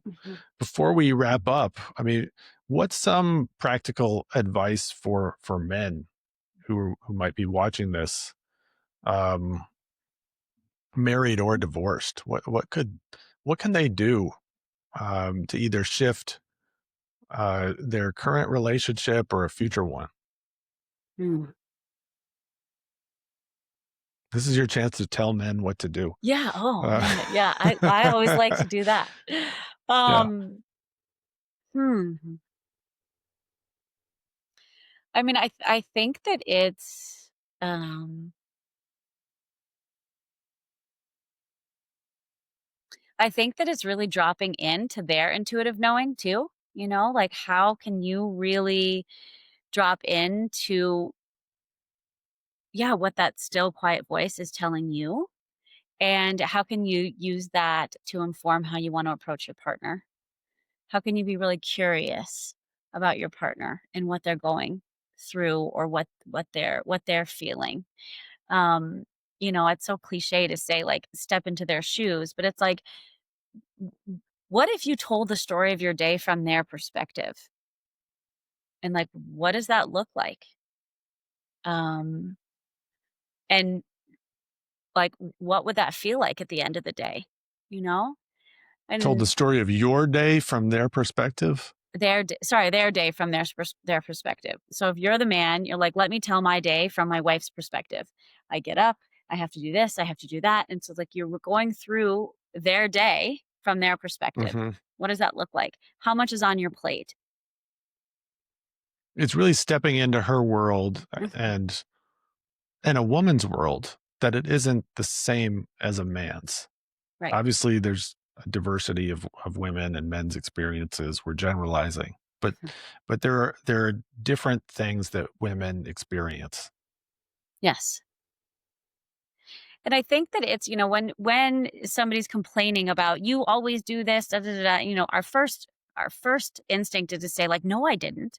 Mhm. Before we wrap up, I mean, what's some practical advice for men who might be watching this, um, married or divorced? What can they do to either shift their current relationship or a future one? Mm. This is your chance to tell men what to do. Yeah, oh, Uh, man, yeah, I always like to do that. yeah, Um, hmm, I mean, I think that um I think that it's really dropping into their intuitive knowing too, like, how can you really drop into, yeah, what that still quiet voice is telling you, and how can you use that to inform how you wanna approach your partner? How can you be really curious about your partner and what they're going through or what they're feeling? Um, it's so cliche to say, like, step into their shoes, but it's like, what if you told the story of your day from their perspective? And, like, what does that look like? Um, and, like, what would that feel like at the end of the day, you know? told the And story of your day from their perspective. their day from their perspective. So if you're the man, you're like, "Let me tell my day from my wife's perspective. I get up, I have to do this, I have to do that." And so, like, you're going through their day from their perspective. Hmm. What does that look like? How much is on your plate? It's really stepping into her world Mhm. and a woman's world that it isn't the same as a man's. Right. Obviously, there's a diversity of women and men's experiences. We're generalizing, Mhm. but there are different things that women experience. Yes. And I think that it's, when somebody's complaining about, "You always do this, da da da," our first instinct is to say, like, "No, I didn't."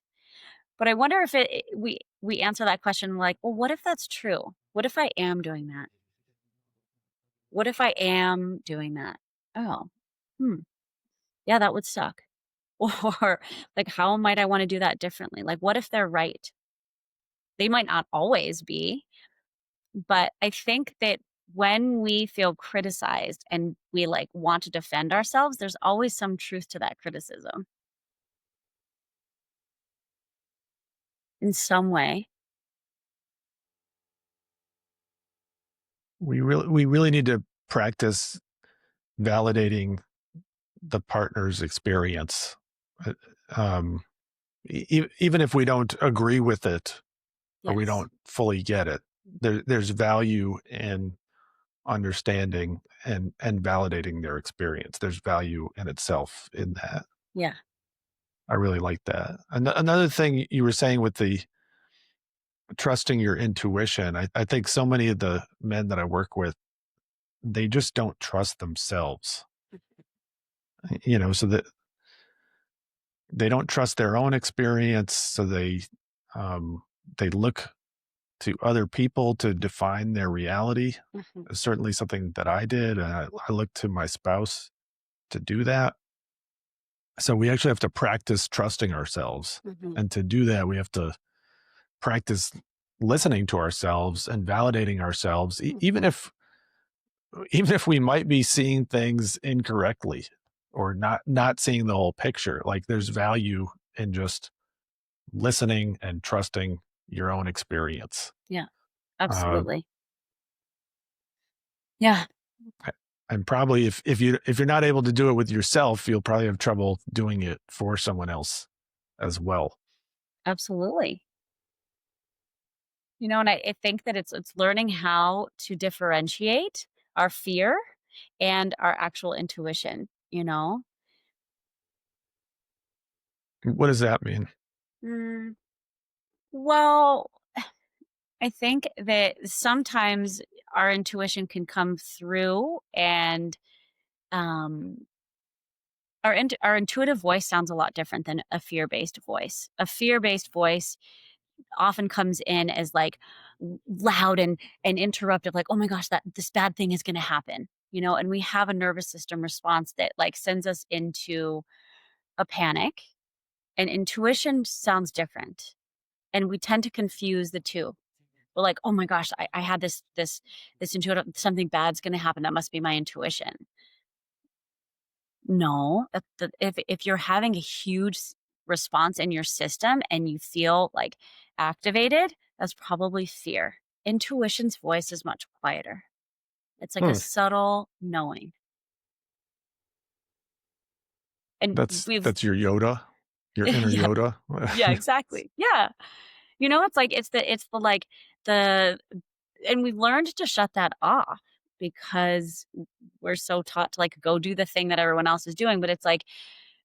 But I wonder if we answer that question like, "Well, what if that's true? What if I am doing that? What if I am doing that? Oh, hmm, yeah, that would suck." Or, like, how might I wanna do that differently? Like, what if they're right? They might not always be, but I think that when we feel criticized and we, like, want to defend ourselves, there's always some truth to that criticism in some way. We really need to practice validating the partner's experience, uh, um, even if we don't agree with it. or we Yes. don't fully get it. There's value in understanding and validating their experience. There's value in itself in that. Yeah. I really like that. Another thing you were saying with the trusting your intuition, I think so many of the men that I work with, they just don't trust themselves, so that they don't trust their own experience. So they look to other people to define their reality. Mhm. Certainly something that I did. And I look to my spouse to do that. So we actually have to practice trusting ourselves. Mhm. And to do that, we have to practice listening to ourselves and validating ourselves, Mhm. even if we might be seeing things incorrectly or not seeing the whole picture. Like there's value in just listening and trusting your own experience. Yeah. Uh, Absolutely. Yeah. and probably if you're not able to do it with yourself, you'll probably have trouble doing it for someone else as well. Absolutely. And I think that it's learning how to differentiate our fear and our actual intuition, you know? What does that mean? Mm, well, I think that sometimes our intuition can come through and um our intuitive voice sounds a lot different than a fear-based voice. A fear-based voice often comes in as like loud and interruptive, like, oh my gosh, that this bad thing is gonna happen, and we have a nervous system response that like sends us into a panic. And intuition sounds different. And we tend to confuse the two. We're like, oh my gosh, I had this intuitive something bad's gonna happen. That must be my intuition. No, if you're having a huge response in your system and you feel like activated, that's probably fear. Intuition's voice is much quieter. It's like a Hmm, subtle knowing. And we've that's your Yoda, your inner yeah, Yoda. yeah, exactly. Yeah. It's the like the and we've learned to shut that off because we're so taught to like go do the thing that everyone else is doing. But it's like,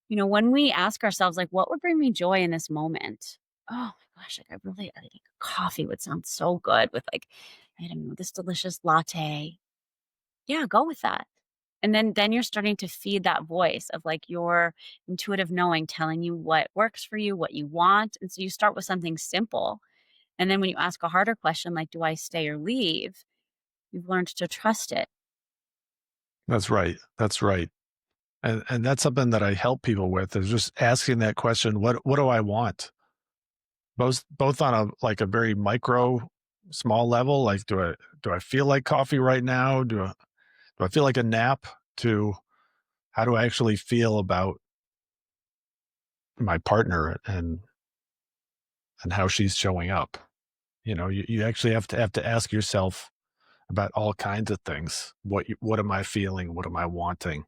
when we ask ourselves, like, what would bring me joy in this moment? Oh my gosh, like I think coffee would sound so good with like, I don't know, this delicious latte. Yeah, go with that. And then you're starting to feed that voice of like your intuitive knowing telling you what works for you, what you want. And so you start with something simple. And then when you ask a harder question like, do I stay or leave? You've learned to trust it. That's right. That's right. And that's something that I help people with is just asking that question, what do I want? Both on a like a very micro small level, like do I feel like coffee right now? Do I feel like a nap? To how do I actually feel about my partner and how she's showing up? You actually have to ask yourself about all kinds of things. What am I feeling? What am I wanting?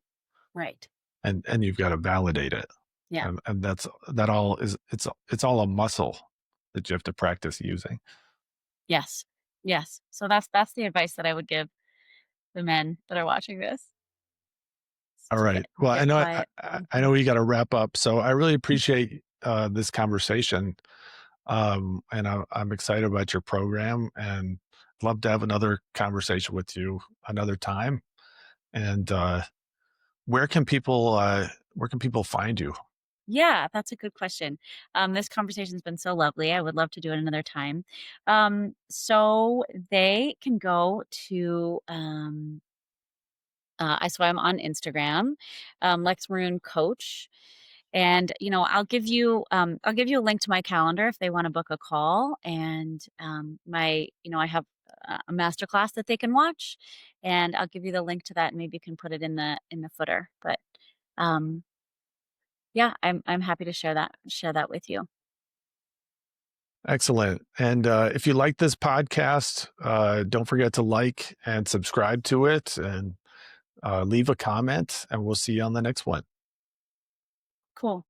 Right. And you've got to validate it. Yeah. And that all is it's all a muscle that you have to practice using. Yes. Yes. So that's the advice that I would give the men that are watching this is All to right. Well, I get know quiet. I know Mhm. we got to wrap up, so I really appreciate this conversation, and I'm excited about your program, and love to have another conversation with you another time. And where can people find you? Yeah, that's a good question. This conversation's been so lovely. I would love to do it another time. So they can go to so I'm on Instagram, Lex Maroon Coach. And I'll give you a link to my calendar if they want to book a call. And I have a master class that they can watch, and I'll give you the link to that. And maybe you can put it in the footer. But um, yeah, I'm happy to share that with you. Excellent. And if you like this podcast, don't forget to like and subscribe to it, and leave a comment. And we'll see you on the next one. Cool.